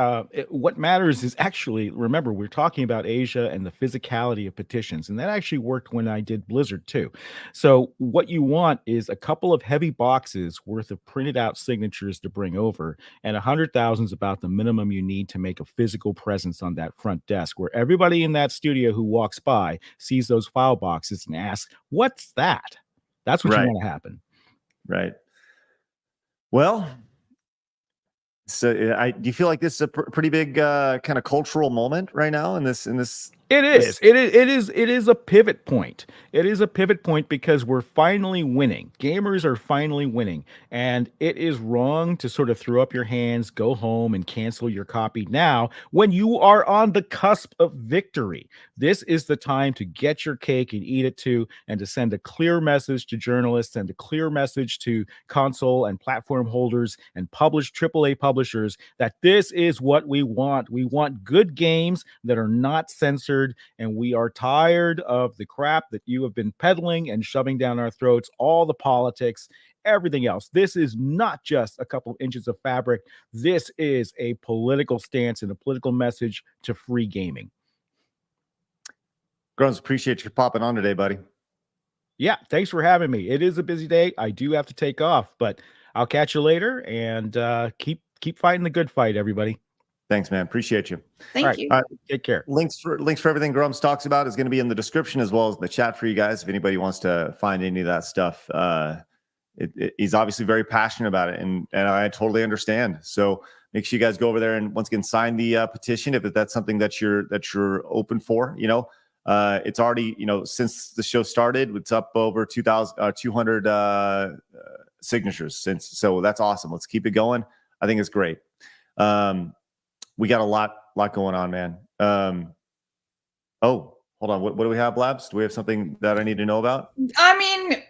what matters is actually, remember, we're talking about Asia and the physicality of petitions, and that actually worked when I did Blizzard too. So what you want is a couple of heavy boxes worth of printed out signatures to bring over, and 100,000 is about the minimum you need to make a physical presence on that front desk, where everybody in that studio who walks by sees those file boxes and asks, "What's that?" That's what you want to happen. Right. Well, so do you feel like this is a pretty big kind of cultural moment right now in this? It is a pivot point. It is a pivot point because we're finally winning. Gamers are finally winning, and it is wrong to sort of throw up your hands, go home, and cancel your copy now when you are on the cusp of victory. This is the time to get your cake and eat it too, and to send a clear message to journalists and a clear message to console and platform holders and AAA publishers that this is what we want. We want good games that are not censored. And we are tired of the crap that you have been peddling and shoving down our throats, all the politics, everything else. This is not just a couple of inches of fabric. This is a political stance and a political message to free gaming. Grummz, appreciate you popping on today, buddy. Yeah, thanks for having me. It is a busy day. I do have to take off, but I'll catch you later, and keep fighting the good fight, everybody. Thanks, man. Appreciate you. Thank you. Take care. Links for everything Grummz talks about is going to be in the description as well as the chat for you guys. If anybody wants to find any of that stuff, he's obviously very passionate about it, and I totally understand. So make sure you guys go over there and once again sign the petition if that's something that you're open for. You know, it's already, you know, since the show started, it's up over 200 signatures since. So that's awesome. Let's keep it going. I think it's great. We got a lot going on, man. Oh, hold on. What do we have, Blabs? Do we have something that I need to know about? I mean,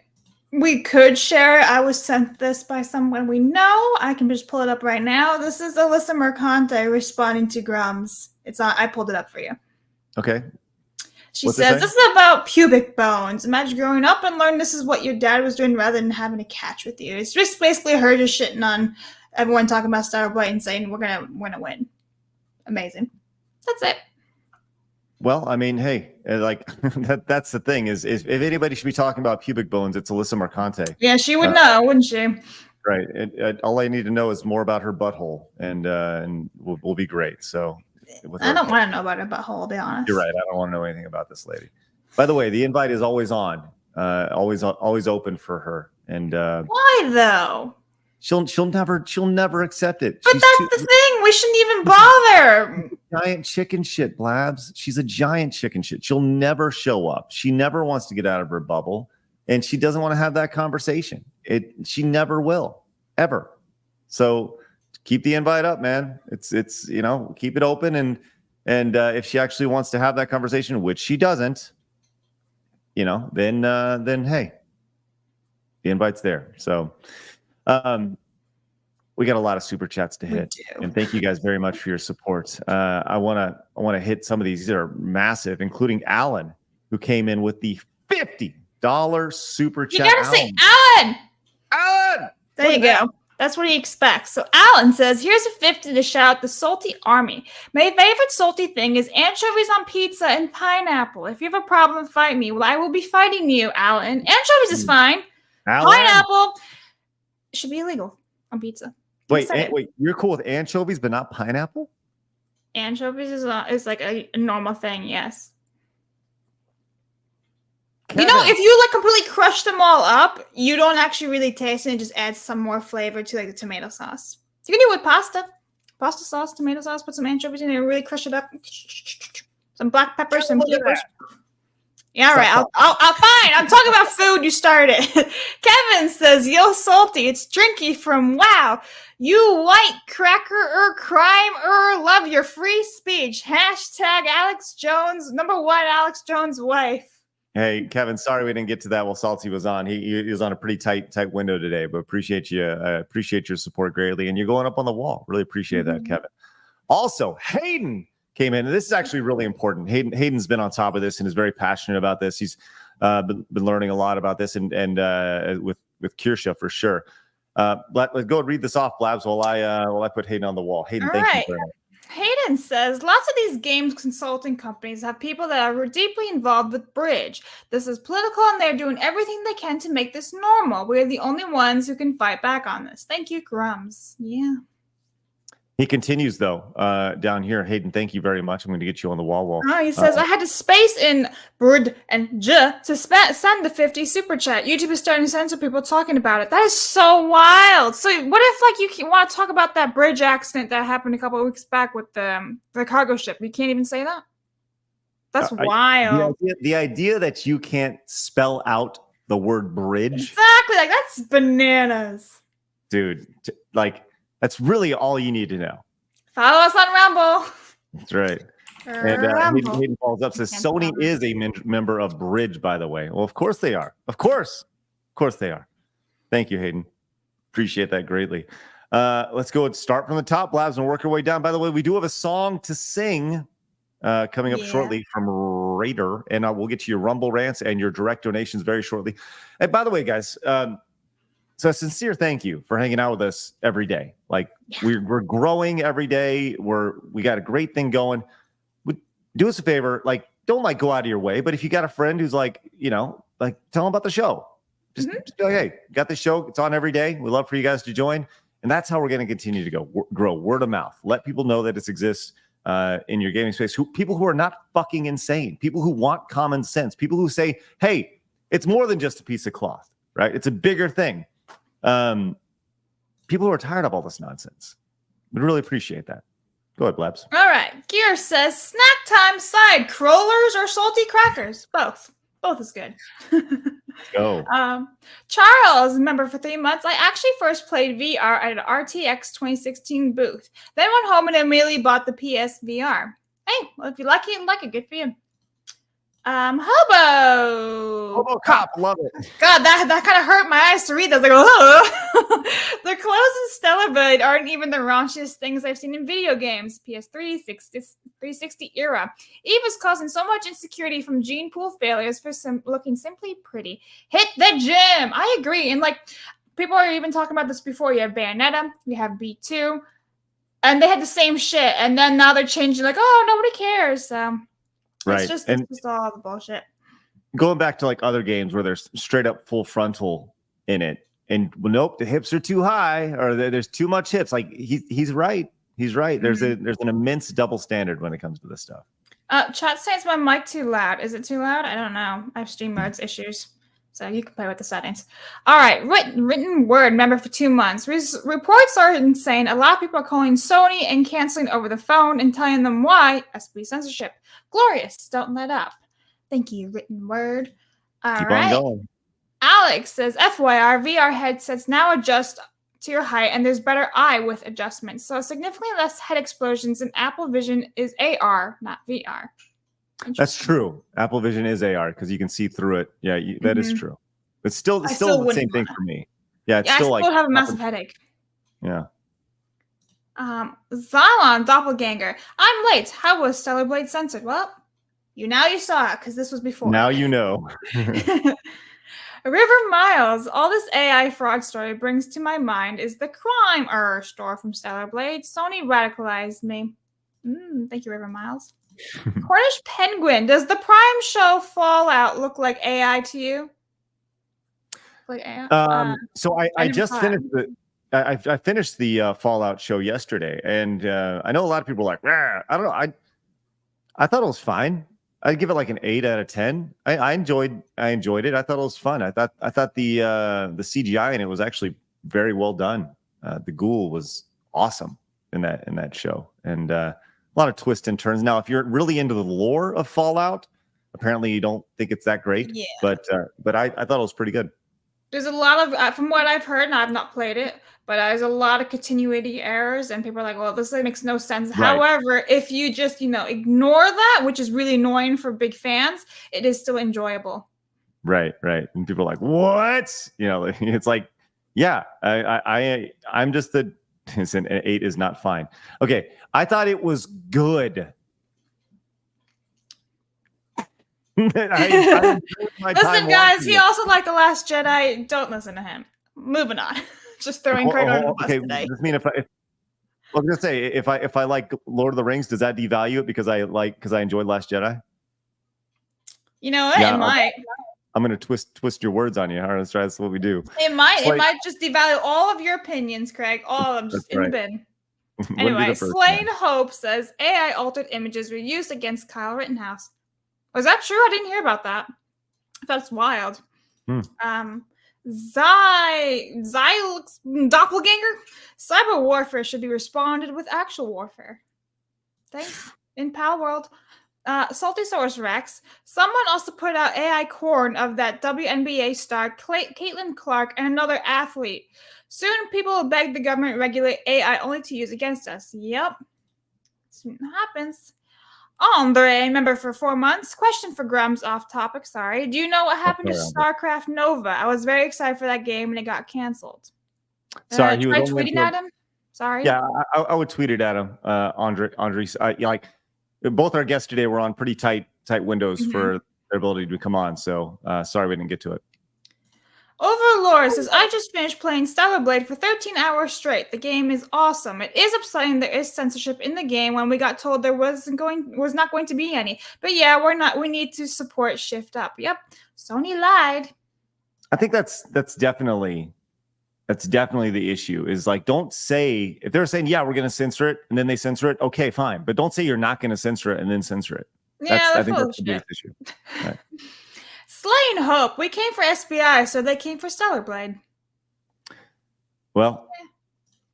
we could share it. I was sent this by someone we know. I can just pull it up right now. This is Alyssa Mercante responding to Grummz. It's on. I pulled it up for you. Okay. She says, this is about pubic bones. Imagine growing up and learning this is what your dad was doing rather than having a catch with you. It's just basically her just shitting on everyone talking about StellarBlade and saying we're gonna win. Amazing. That's it. Well, I mean, hey, like that's the thing is if anybody should be talking about pubic bones, it's Alyssa Mercante. Yeah, she would know, wouldn't she? Right. All I need to know is more about her butthole, and we'll be great. So I don't want to know about her butthole, I'll be honest. You're right. I don't want to know anything about this lady. By the way, the invite is always on, always open for her. And why though? She'll never accept it. But that's the thing. We shouldn't even bother. Giant chicken shit, Blabs. She's a giant chicken shit. She'll never show up. She never wants to get out of her bubble, and she doesn't want to have that conversation. She never will, ever. So keep the invite up, man. It's you know, keep it open, and if she actually wants to have that conversation, which she doesn't, you know, then hey, the invite's there. So. We got a lot of super chats to hit, and thank you guys very much for your support. I want to hit some of these. These are massive, including Alan, who came in with the $50 super chat. You gotta say Alan. There you go. That's what he expects. So Alan says, here's a 50 to shout out the salty army. My favorite salty thing is anchovies on pizza and pineapple. If you have a problem, fight me. Well, I will be fighting you, Alan. Anchovies is fine. Alan. Pineapple should be illegal on pizza. Wait, you're cool with anchovies, but not pineapple? Anchovies is like a normal thing, yes. You know, if you like completely crush them all up, you don't actually really taste it. It just adds some more flavor to like the tomato sauce. You can do it with pasta sauce, tomato sauce. Put some anchovies in there, really crush it up. Some black pepper, some peppers. Yeah, all right. I'll fine. I'm talking about food. You started. Kevin says, "Yo, salty. It's Drinky from Wow. You white cracker crime love your free speech. Hashtag Alex Jones, #1 Alex Jones wife." Hey, Kevin, sorry we didn't get to that while Salty was on. He was on a pretty tight window today, but appreciate you. Appreciate your support greatly. And you're going up on the wall. Really appreciate that, Kevin. Also, Hayden came in, and this is actually really important. Hayden's been on top of this and is very passionate about this. He's been learning a lot about this and with Kirsha for sure. Let's go and read this off, Blabs, while I put Hayden on the wall. Hayden, All thank right. you very much. Hayden says, lots of these games consulting companies have people that are deeply involved with Bridge. This is political and they're doing everything they can to make this normal. We're the only ones who can fight back on this. Thank you, Grummz. Yeah. He continues, though, down here. Hayden, thank you very much. I'm going to get you on the wall. Oh, he says, I had to space in Brid and J to send the 50 super chat. YouTube is starting to censor people talking about it. That is so wild. So what if, like, you want to talk about that bridge accident that happened a couple of weeks back with the cargo ship? You can't even say that? That's wild. The idea that you can't spell out the word bridge. Exactly. Like, that's bananas. Dude, like... That's really all you need to know. Follow us on Rumble. That's right. And Hayden follows up, says Sony is a member of Bridge, by the way. Well, of course they are. Of course they are. Thank you, Hayden. Appreciate that greatly. Let's go and start from the top, Blabs, and work our way down. By the way, we do have a song to sing coming up shortly from Raider, and we'll get to your Rumble rants and your direct donations very shortly. And by the way, guys, so a sincere thank you for hanging out with us every day. Like we're growing every day. We got a great thing going. Do us a favor, like don't like go out of your way. But if you got a friend who's like, like tell them about the show. Just be like, hey, got the show. It's on every day. We'd love for you guys to join. And that's how we're going to continue to grow word of mouth. Let people know that it exists in your gaming space. People who are not fucking insane. People who want common sense. People who say, hey, it's more than just a piece of cloth, right? It's a bigger thing. People who are tired of all this nonsense. We'd really appreciate that. Go ahead, Blabs. All right. Gear says, snack time side crawlers or salty crackers? Both. Both is good. Go. Charles, member for 3 months. I actually first played VR at an RTX 2016 booth. Then went home and immediately bought the PSVR. Hey, well, if you like it, good for you. Hobo Cop, love it. God, that kind of hurt my eyes to read. I was like, oh. The clothes in StellarBlade aren't even the raunchiest things I've seen in video games. PS3, 360 era. Eve is causing so much insecurity from gene pool failures for looking simply pretty. Hit the gym. I agree. And like, people are even talking about this before. You have Bayonetta, you have B2, and they had the same shit. And then now they're changing, like, oh, nobody cares. Right. It's just all the bullshit. Going back to like other games where there's straight up full frontal in it, and nope, the hips are too high, or there's too much hips. Like he's right. He's right. There's an immense double standard when it comes to this stuff. Chat says my mic too loud. Is it too loud? I don't know. I have stream modes issues, so you can play with the settings. All right, written word member for 2 months. Reports are insane. A lot of people are calling Sony and canceling over the phone and telling them why. SB censorship. Glorious. Don't let up. Thank you, written word. All right. On going. Alex says, FYR, VR headsets now adjust to your height, and there's better eye width adjustments. So significantly less head explosions, and Apple Vision is AR, not VR. That's true. Apple Vision is AR because you can see through it. Yeah, that is true. It's still the same thing for me. Yeah, it's still like I have a massive headache. Yeah. Xylon Doppelganger. I'm late. How was StellarBlade censored? Well, you saw it because this was before. Now you know. River Miles. All this AI fraud story brings to my mind is the crime store from StellarBlade. Sony radicalized me. Thank you, River Miles. Cornish Penguin. Does the Prime show Fallout look like AI to you? Like AI? So I just finished I finished the Fallout show yesterday, and I know a lot of people are like, I don't know. I thought it was fine. I'd give it like an 8 out of 10. I enjoyed it. I thought it was fun. I thought the CGI in it was actually very well done. The ghoul was awesome in that show, and a lot of twists and turns. Now, if you're really into the lore of Fallout, apparently you don't think it's that great. Yeah. But I thought it was pretty good. There's a lot of, from what I've heard, and I've not played it, but there's a lot of continuity errors, and people are like, well, this makes no sense. Right. However, if you just, ignore that, which is really annoying for big fans, it is still enjoyable. Right. And people are like, what? It's like, yeah, I'm just an 8 is not fine. Okay. I thought it was good. Listen, guys, he also liked The Last Jedi. Don't listen to him. Moving on. Just throwing credit on the bus today. Does this mean if I was gonna say if I like Lord of the Rings, does that devalue it because I enjoyed Last Jedi? You know what? Yeah, it might. I'm gonna twist your words on you. All right, that's what we do. It might just devalue all of your opinions, Craig. All of them just in the bin. Anyway, Slain Hope says AI altered images were used against Kyle Rittenhouse. Was that true? I didn't hear about that. That's wild. Xylix Doppelganger. Cyber warfare should be responded with actual warfare. Thanks. In Pal World. Salty Source Rex. Someone also put out AI corn of that WNBA star Caitlin Clark and another athlete. Soon people will beg the government to regulate AI only to use against us. Yep. It happens. Andre, member for 4 months. Question for Grummz, off topic, sorry. Do you know what happened to StarCraft Nova? I was very excited for that game and it got canceled. Sorry, he was tweeting at him? Sorry. Yeah, I would tweet it at him, Andre. Both our guests today were on pretty tight windows for their ability to come on. So sorry we didn't get to it. Overlord says, I just finished playing StellarBlade for 13 hours straight. The game is awesome. It is upsetting there is censorship in the game when we got told there was not going to be any. But yeah, we need to support Shift Up. Yep. Sony lied. I think that's definitely the issue, is like, don't say, if they're saying, yeah, we're going to censor it, and then they censor it, okay, fine. But don't say you're not going to censor it and then censor it. Yeah, I think that's the biggest issue. Right. Slain Hope. We came for SBI, so they came for StellarBlade. Well,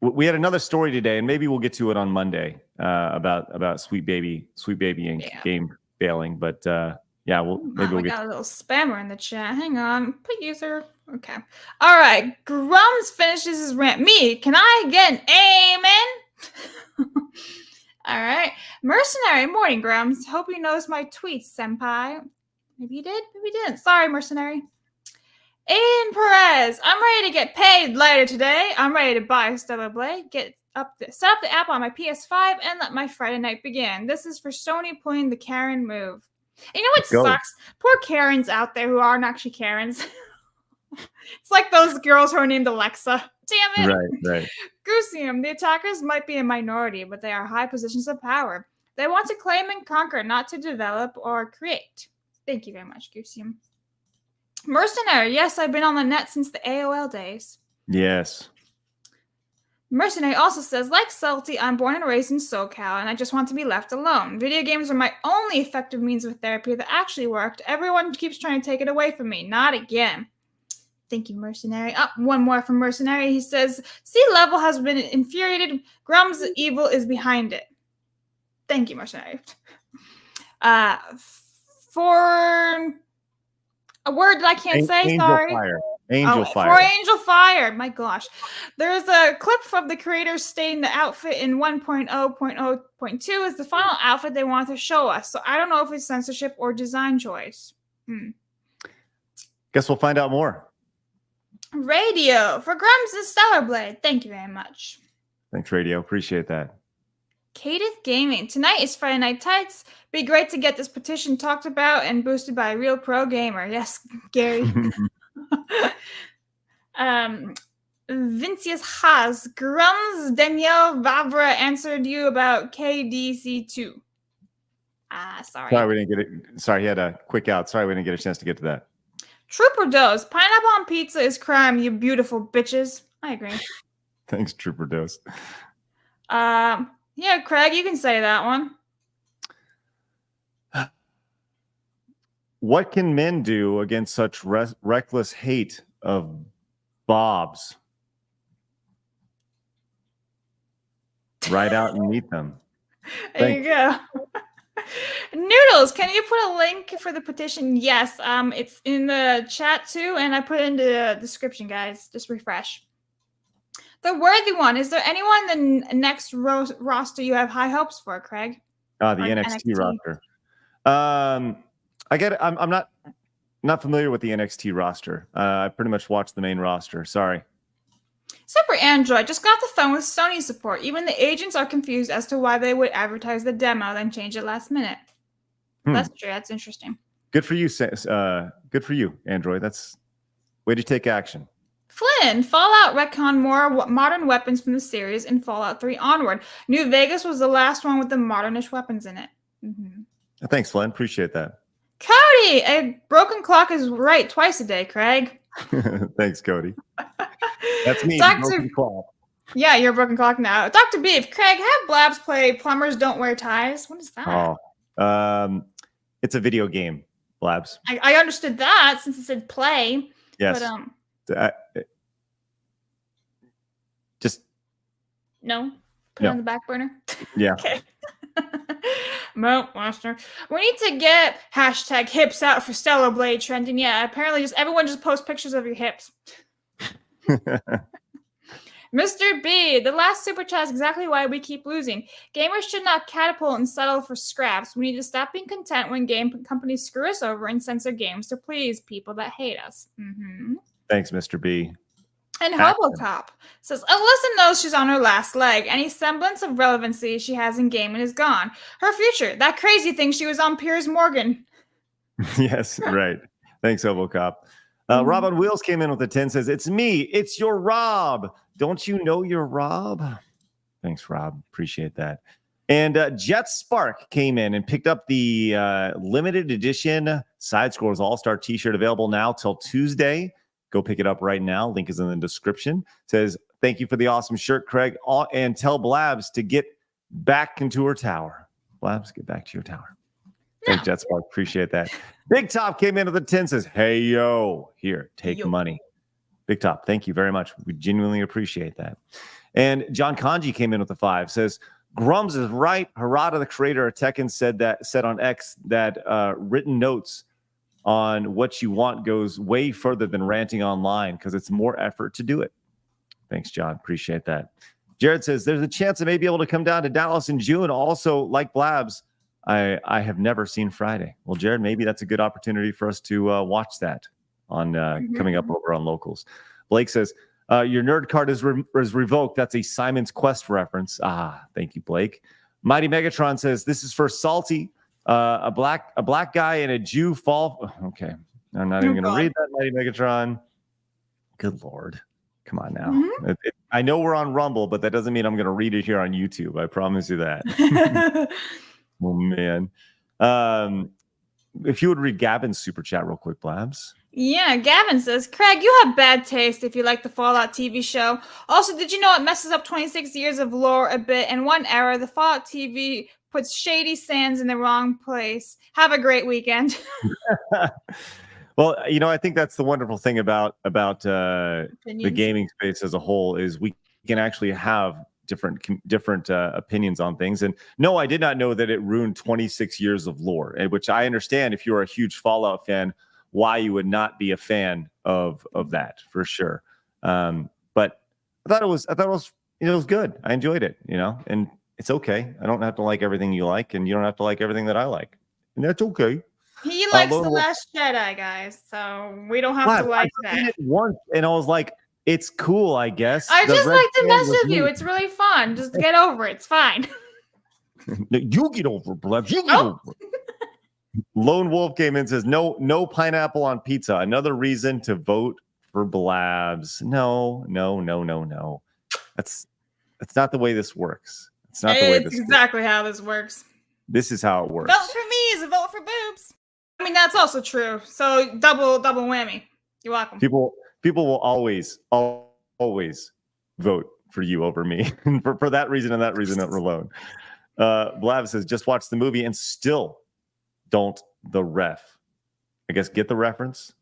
we had another story today, and maybe we'll get to it on Monday about Sweet Baby Inc. game failing. But yeah, we'll got a little spammer in the chat. Hang on, put user. Okay. All right. Grummz finishes his rant. Me, can I get an amen? All right. Mercenary, morning, Grummz. Hope you noticed my tweets, senpai. Maybe you did, maybe you didn't. Sorry, Mercenary. Aiden Perez, I'm ready to get paid later today. I'm ready to buy StellarBlade, set up the app on my PS5, and let my Friday night begin. This is for Sony pulling the Karen move. And you know what sucks? Poor Karens out there who aren't actually Karens. It's like those girls who are named Alexa. Damn it. Right. Grusium, the attackers might be a minority, but they are high positions of power. They want to claim and conquer, not to develop or create. Thank you very much, Grusium. Mercenary, yes, I've been on the net since the AOL days. Yes. Mercenary also says, like Salty, I'm born and raised in SoCal, and I just want to be left alone. Video games are my only effective means of therapy that actually worked. Everyone keeps trying to take it away from me. Not again. Thank you, Mercenary. One more from Mercenary. He says, C-Level has been infuriated. Grummz evil is behind it. Thank you, Mercenary. For a word that I can't say, Angel sorry. Fire. Angel Fire. For Angel Fire. My gosh. There's a clip from the creators stating the outfit in 1.0.0.2 is the final outfit they want to show us. So I don't know if it's censorship or design choice. Guess we'll find out more. Radio for Grummz and StellarBlade. Thank you very much. Thanks, Radio. Appreciate that. Kadith Gaming. Tonight is Friday Night Tights. Be great to get this petition talked about and boosted by a real pro gamer. Yes, Gary. Vincius Haas. Grummz Danielle Vavra answered you about KDC2. Sorry. Sorry, we didn't get it. Sorry, he had a quick out. Sorry, we didn't get a chance to get to that. Trooper Dose. Pineapple on pizza is crime, you beautiful bitches. I agree. Thanks, Trooper Dose. Yeah, Craig, you can say that one. What can men do against such reckless hate of bobs? Ride out and meet them. There you go. Noodles, can you put a link for the petition? Yes, it's in the chat too, and I put it in the description, guys. Just refresh. The worthy one. Is there anyone in the next roster you have high hopes for, Craig? The NXT roster. I'm not familiar with the NXT roster. I pretty much watched the main roster. Sorry. Super Android just got the phone with Sony support. Even the agents are confused as to why they would advertise the demo, then change it last minute. That's true. That's interesting. Good for you. Good for you, Android. That's way to take action. Flynn, Fallout retcon more modern weapons from the series in Fallout 3 onward. New Vegas was the last one with the modernish weapons in it. Thanks, Flynn. Appreciate that. Cody, a broken clock is right twice a day, Craig. Thanks, Cody. That's me. Broken clock. Yeah, you're a broken clock now. Dr. Beef, Craig, have Blabs play Plumbers Don't Wear Ties. What is that? Oh, it's a video game, Blabs. I understood that since it said play. Yes. But, just no. Put it on the back burner. Yeah. Okay. Mo Master. We need to get hashtag hips out for FreeStellarBlade trending. Yeah, apparently everyone just posts pictures of your hips. Mr. B, the last super chat is exactly why we keep losing. Gamers should not catapult and settle for scraps. We need to stop being content when game companies screw us over and censor games to please people that hate us. Thanks, Mr. B. And Hobocop says, Alyssa knows she's on her last leg. Any semblance of relevancy she has in gaming is gone. Her future, that crazy thing she was on Piers Morgan. Yes, right. Thanks, Hobocop. Rob on Wheels came in with a 10, says, it's me. It's your Rob. Don't you know you're Rob? Thanks, Rob. Appreciate that. And Jet Spark came in and picked up the limited edition Side Scrolls All-Star t-shirt, available now till Tuesday. Go pick it up right now. Link is in the description. Says, thank you for the awesome shirt, Craig. And tell Blabs to get back into her tower. Blabs, get back to your tower. Thanks, Jet Spark. Appreciate that. Big Top came into the 10, says, hey, yo, here, take money. Big Top, thank you very much. We genuinely appreciate that. And John Kanji came in with a 5, says, Grummz is right. Harada, the creator of Tekken, said on X that written notes on what you want goes way further than ranting online because it's more effort to do it. Thanks, John. Appreciate that. Jared says, there's a chance I may be able to come down to Dallas in June. Also, like Blabs, I have never seen Friday. Well, Jared, maybe that's a good opportunity for us to watch that on coming up over on Locals. Blake says, your nerd card is revoked. That's a Simon's Quest reference. Thank you, Blake. Mighty Megatron says, this is for Salty. A black guy and a Jew fall. Okay, I'm not even going to read that, Mighty Megatron. Good Lord. Come on now. I know we're on Rumble, but that doesn't mean I'm going to read it here on YouTube. I promise you that. Oh, man. If you would read Gavin's super chat real quick, Blabs. Yeah, Gavin says, Craig, you have bad taste if you like the Fallout TV show. Also, did you know it messes up 26 years of lore a bit? And one error, the Fallout TV puts Shady Sands in the wrong place. Have a great weekend. Well, I think that's the wonderful thing about the gaming space as a whole is we can actually have different opinions on things. And no, I did not know that it ruined 26 years of lore, which I understand if you're a huge Fallout fan, why you would not be a fan of that for sure. But I thought it was good. I enjoyed it, and it's okay. I don't have to like everything you like, and you don't have to like everything that I like, and that's okay. He likes The Last Jedi, guys, so we don't have to like that. I seen it once, and I was like, it's cool, I guess. I just like to mess with you. It's really fun. Just get over it. It's fine. You get over it, Blabs. You get over it. Lone Wolf came in and says, no pineapple on pizza. Another reason to vote for Blabs. No. That's not the way this works. It's not the way this exactly works. How this works. This is how it works. Vote for me is a vote for boobs. I mean, that's also true. So double whammy. You're welcome. People will always vote for you over me for that reason and that reason alone. Blab says, just watch the movie and still don't the ref. I guess get the reference.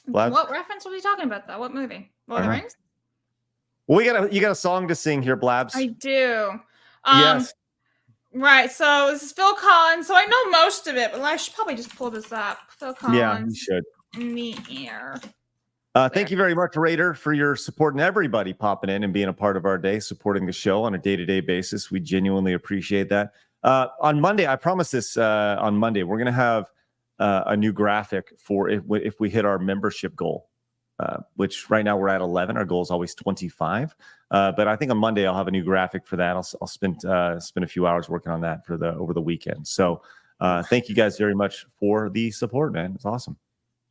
Blabs? What reference was he talking about, though? What movie? Lord of the Rings? Well, you got a song to sing here, Blabs. I do. Yes. Right, so this is Phil Collins. So I know most of it, but I should probably just pull this up. Phil Collins. Yeah, you should. In the air. Thank you very much, Raider, for your support and everybody popping in and being a part of our day, supporting the show on a day-to-day basis. We genuinely appreciate that. On Monday, I promise this on Monday, we're going to have a new graphic for if we hit our membership goal, which right now we're at 11. Our goal is always 25. But I think on Monday, I'll have a new graphic for that. I'll spend a few hours working on that over the weekend. So thank you guys very much for the support, man. It's awesome.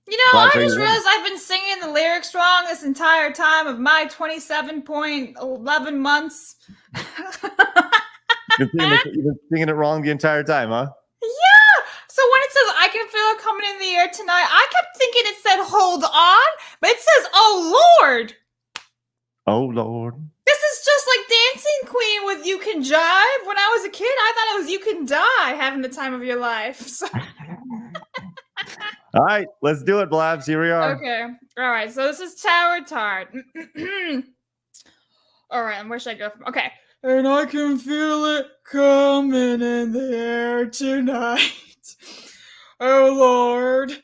You know, I just realized I've been singing the lyrics wrong this entire time of my 27.11 months. You've been singing it wrong the entire time, huh? Yeah. So when it says I can feel it coming in the air tonight, I kept thinking it said hold on, but it says oh Lord. Oh Lord. This is just like Dancing Queen with You Can Jive. When I was a kid, I thought it was You Can Die, having the time of your life. So. All right, let's do it, Blabs. Here we are. Okay. All right. So this is Tower Tard. All right. And where should I go from? Okay. And I can feel it coming in the air tonight. Oh, Lord.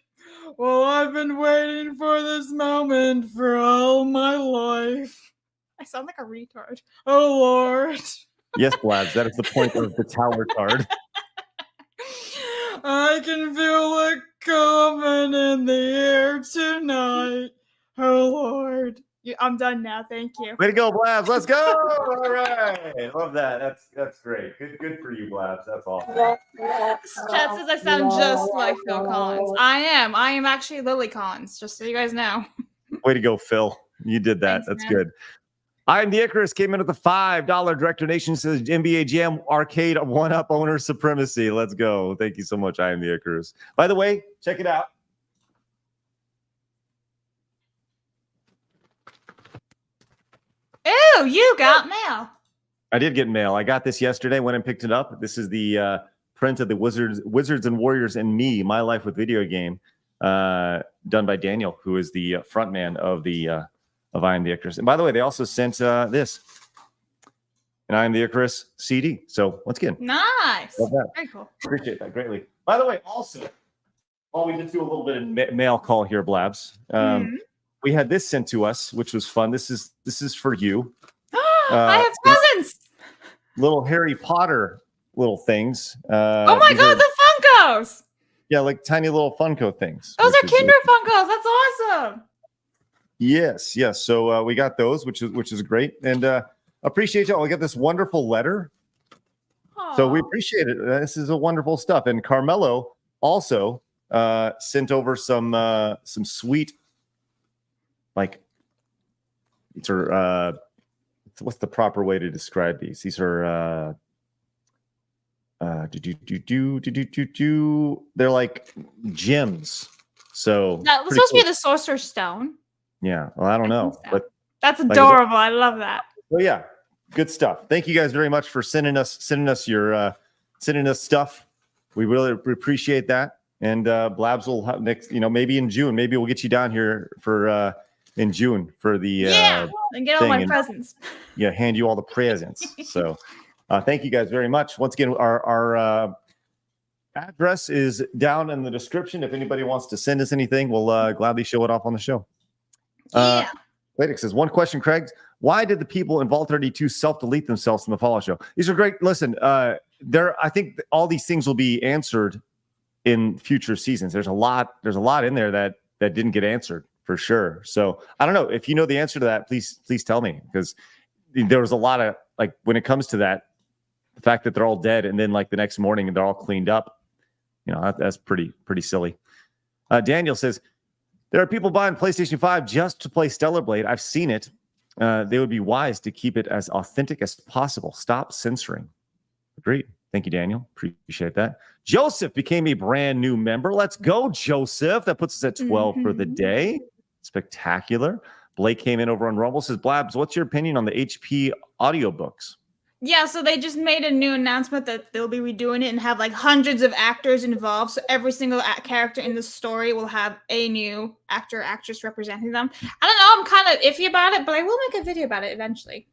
Well, I've been waiting for this moment for all my life. I sound like a retard. Oh, Lord. Yes, Blabs. That is the point of the Tower Tard. I can feel it coming in the air tonight. Oh, Lord. I'm done now. Thank you. Way to go, Blabs. Let's go. All right. Love that. That's great. Good for you, Blabs. That's awesome. Chat says I sound just like Phil Collins. I am actually Lily Collins, just so you guys know. Way to go, Phil. You did that. Thanks, that's man. good. I am the Icarus. Came in with the $5 direct donation. Says NBA Jam Arcade 1-up owner supremacy. Let's go. Thank you so much. I am the Icarus. By the way, check it out. Ew, you got mail. I did get mail. I got this yesterday. Went and picked it up. This is the print of the Wizards and Warriors and Me, My Life with Video Game, done by Daniel, who is the front man of I Am the Icarus. And by the way, they also sent this, an I Am the Icarus CD. So once again, Nice. love that. Very cool. Appreciate that greatly. By the way, also, we did do a little bit of mail call here, Blabs. We had this sent to us, which was fun. This is for you. I have presents. Little Harry Potter little things. Oh my God, the Funkos. Yeah, like tiny little Funko things. Those are Kinder Funkos. That's awesome. Yes. So we got those, which is great, and appreciate y'all. We got this wonderful letter. Aww. So we appreciate it. This is a wonderful stuff. And Carmelo also sent over some sweet, like, these are what's the proper way to describe these? These are they're like gems. So That was supposed to be the Sorcerer's Stone. Yeah, well, I don't know, but that's adorable. I love that. So yeah, good stuff. Thank you guys very much for sending us your sending us stuff. We really appreciate that. And Blabs will have next, maybe in June. Maybe we'll get you down here for in June for the and get all my presents. Yeah, hand you all the presents. So thank you guys very much. Once again, our address is down in the description. If anybody wants to send us anything, we'll gladly show it off on the show. Ladix says, one question, Craig. Why did the people in Vault 32 self-delete themselves in the Fallout show? These are great. Listen, I think all these things will be answered in future seasons. There's a lot in there that didn't get answered for sure. So I don't know if you know the answer to that. Please tell me, because there was a lot of, like, when it comes to that, the fact that they're all dead and then like the next morning they're all cleaned up. That's pretty silly. Daniel says, there are people buying PlayStation 5 just to play Stellar Blade. I've seen it. They would be wise to keep it as authentic as possible. Stop censoring. Agreed. Thank you, Daniel. Appreciate that. Joseph became a brand new member. Let's go, Joseph. That puts us at 12 for the day. Spectacular. Blake came in over on Rumble. Says, Blabs, what's your opinion on the HP audiobooks? Yeah, so they just made a new announcement that they'll be redoing it and have like hundreds of actors involved. So every single character in the story will have a new actor or actress representing them. I don't know, I'm kind of iffy about it, but I will make a video about it eventually.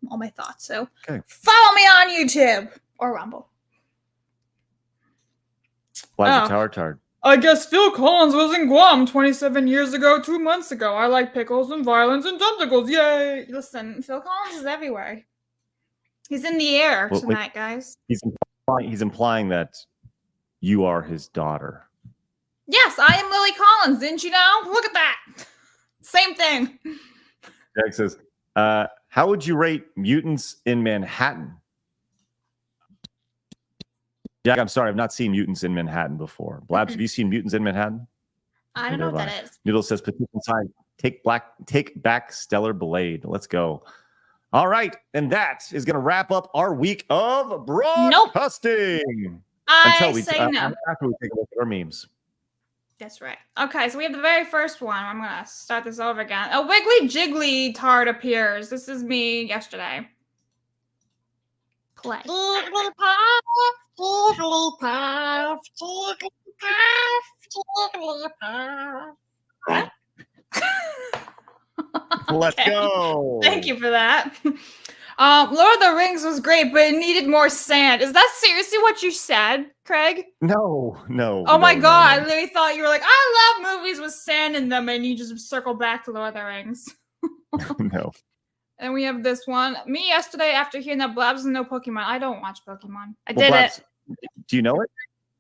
All my thoughts. So follow me on YouTube or Rumble. Why is it Tard? I guess Phil Collins was in Guam 27 years ago, 2 months ago. I like pickles and violence and tentacles. Yay! Listen, Phil Collins is everywhere. He's in the air tonight, guys. He's implying that you are his daughter. Yes, I am Lily Collins. Didn't you know? Look at that. Same thing. Jack says, how would you rate Mutants in Manhattan? Jack, I'm sorry, I've not seen Mutants in Manhattan before. Blabs, have you seen Mutants in Manhattan? I don't know what that is. Noodle says, petition sign, take back StellarBlade. Let's go. All right, and that is going to wrap up our week of broadcasting. After we take a look at our memes. That's right. Okay, so we have the very first one. I'm going to start this over again. A Wiggly Jiggly Tard appears. This is me yesterday. Play. Let's go. Thank you for that. Lord of the Rings was great, but it needed more sand. Is that seriously what you said, Craig? No. Oh my god, I literally thought you were like, I love movies with sand in them, and you just circle back to Lord of the Rings. No. And we have this one. Me yesterday after hearing that Blabs doesn't know Pokemon. I don't watch Pokemon. Blabs, do you know it?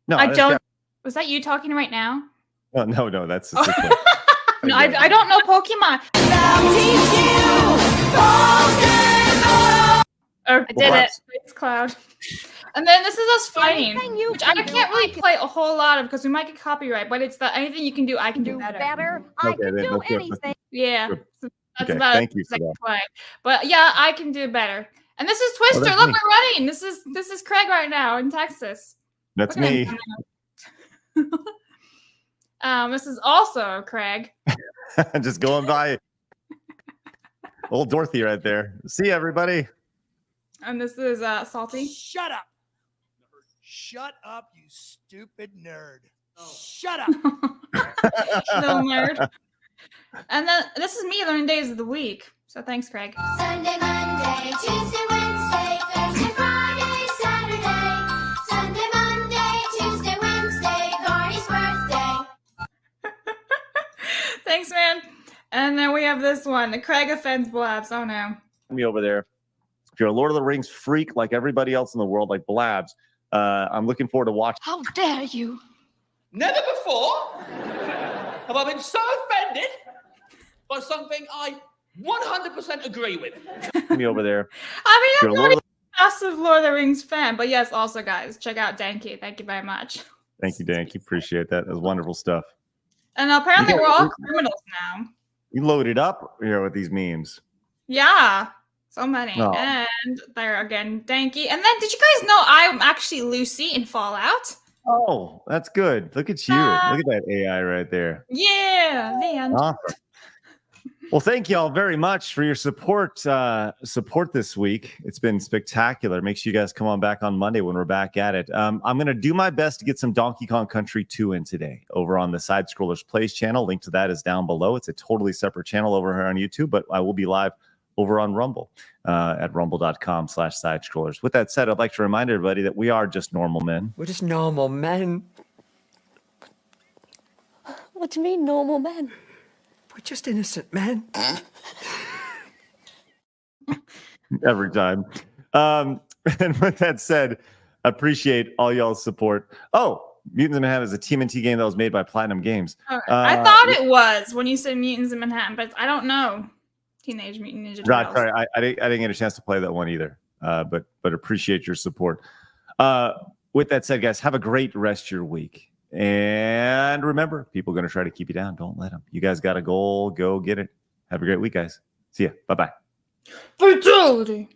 No, I don't. Was that you talking right now? No, that's no, I don't know Pokemon. I did it. It's Cloud. And then this is us fighting, which I can't really play a whole lot of because we might get copyright, but it's the anything you can do, I can do better. I can do anything. Yeah. That's okay, about thank you for that. Play. But yeah, I can do better. And this is Twister. Look, we're running. This is Craig right now in Texas. That's me. This is also Craig. Just going by old Dorothy right there. See you, everybody. And this is Salty. Shut up. Shut up, you stupid nerd. Shut up. Little nerd. And then this is me learning days of the week. So thanks, Craig. Sunday, Monday, Tuesday, Wednesday, Thursday, Friday, Saturday. Sunday, Monday, Tuesday, Wednesday, Barney's birthday. Thanks, man. And then we have this one. Craig offends Blabs. Oh no. Me over there. If you're a Lord of the Rings freak like everybody else in the world, like Blabs, I'm looking forward to watching. How dare you? Never before have I been so offended by something I 100% agree with. Me over there. I mean, I'm not a massive Lord of the Rings fan, but yes, also, guys, check out Danky. Thank you very much. Thank you, Danky. Appreciate that. That was wonderful stuff. And apparently, we're all criminals now. You loaded up here with these memes. Yeah, so many. Oh. And there again, Danky. And then, did you guys know I'm actually Lucy in Fallout? Oh, that's good. Look at you. Look at that AI right there. Yeah, the end. Awesome. Well, thank you all very much for your support this week. It's been spectacular. Make sure you guys come on back on Monday when we're back at it. I'm going to do my best to get some Donkey Kong Country 2 in today over on the Side Scrollers Plays channel. Link to that is down below. It's a totally separate channel over here on YouTube, but I will be live over on Rumble at rumble.com/sidescrollers. With that said, I'd like to remind everybody that we are just normal men. We're just normal men. What do you mean, normal men? We're just innocent men. Every time. And with that said, appreciate all y'all's support. Oh, Mutants in Manhattan is a TMNT game that was made by Platinum Games. I thought it was when you said Mutants in Manhattan, but I don't know. Teenage Mutant Ninja Turtles. Right, sorry, I didn't get a chance to play that one either. But appreciate your support. With that said, guys, have a great rest of your week. And remember, people are going to try to keep you down. Don't let them. You guys got a goal. Go get it. Have a great week, guys. See ya. Bye-bye. Fatality.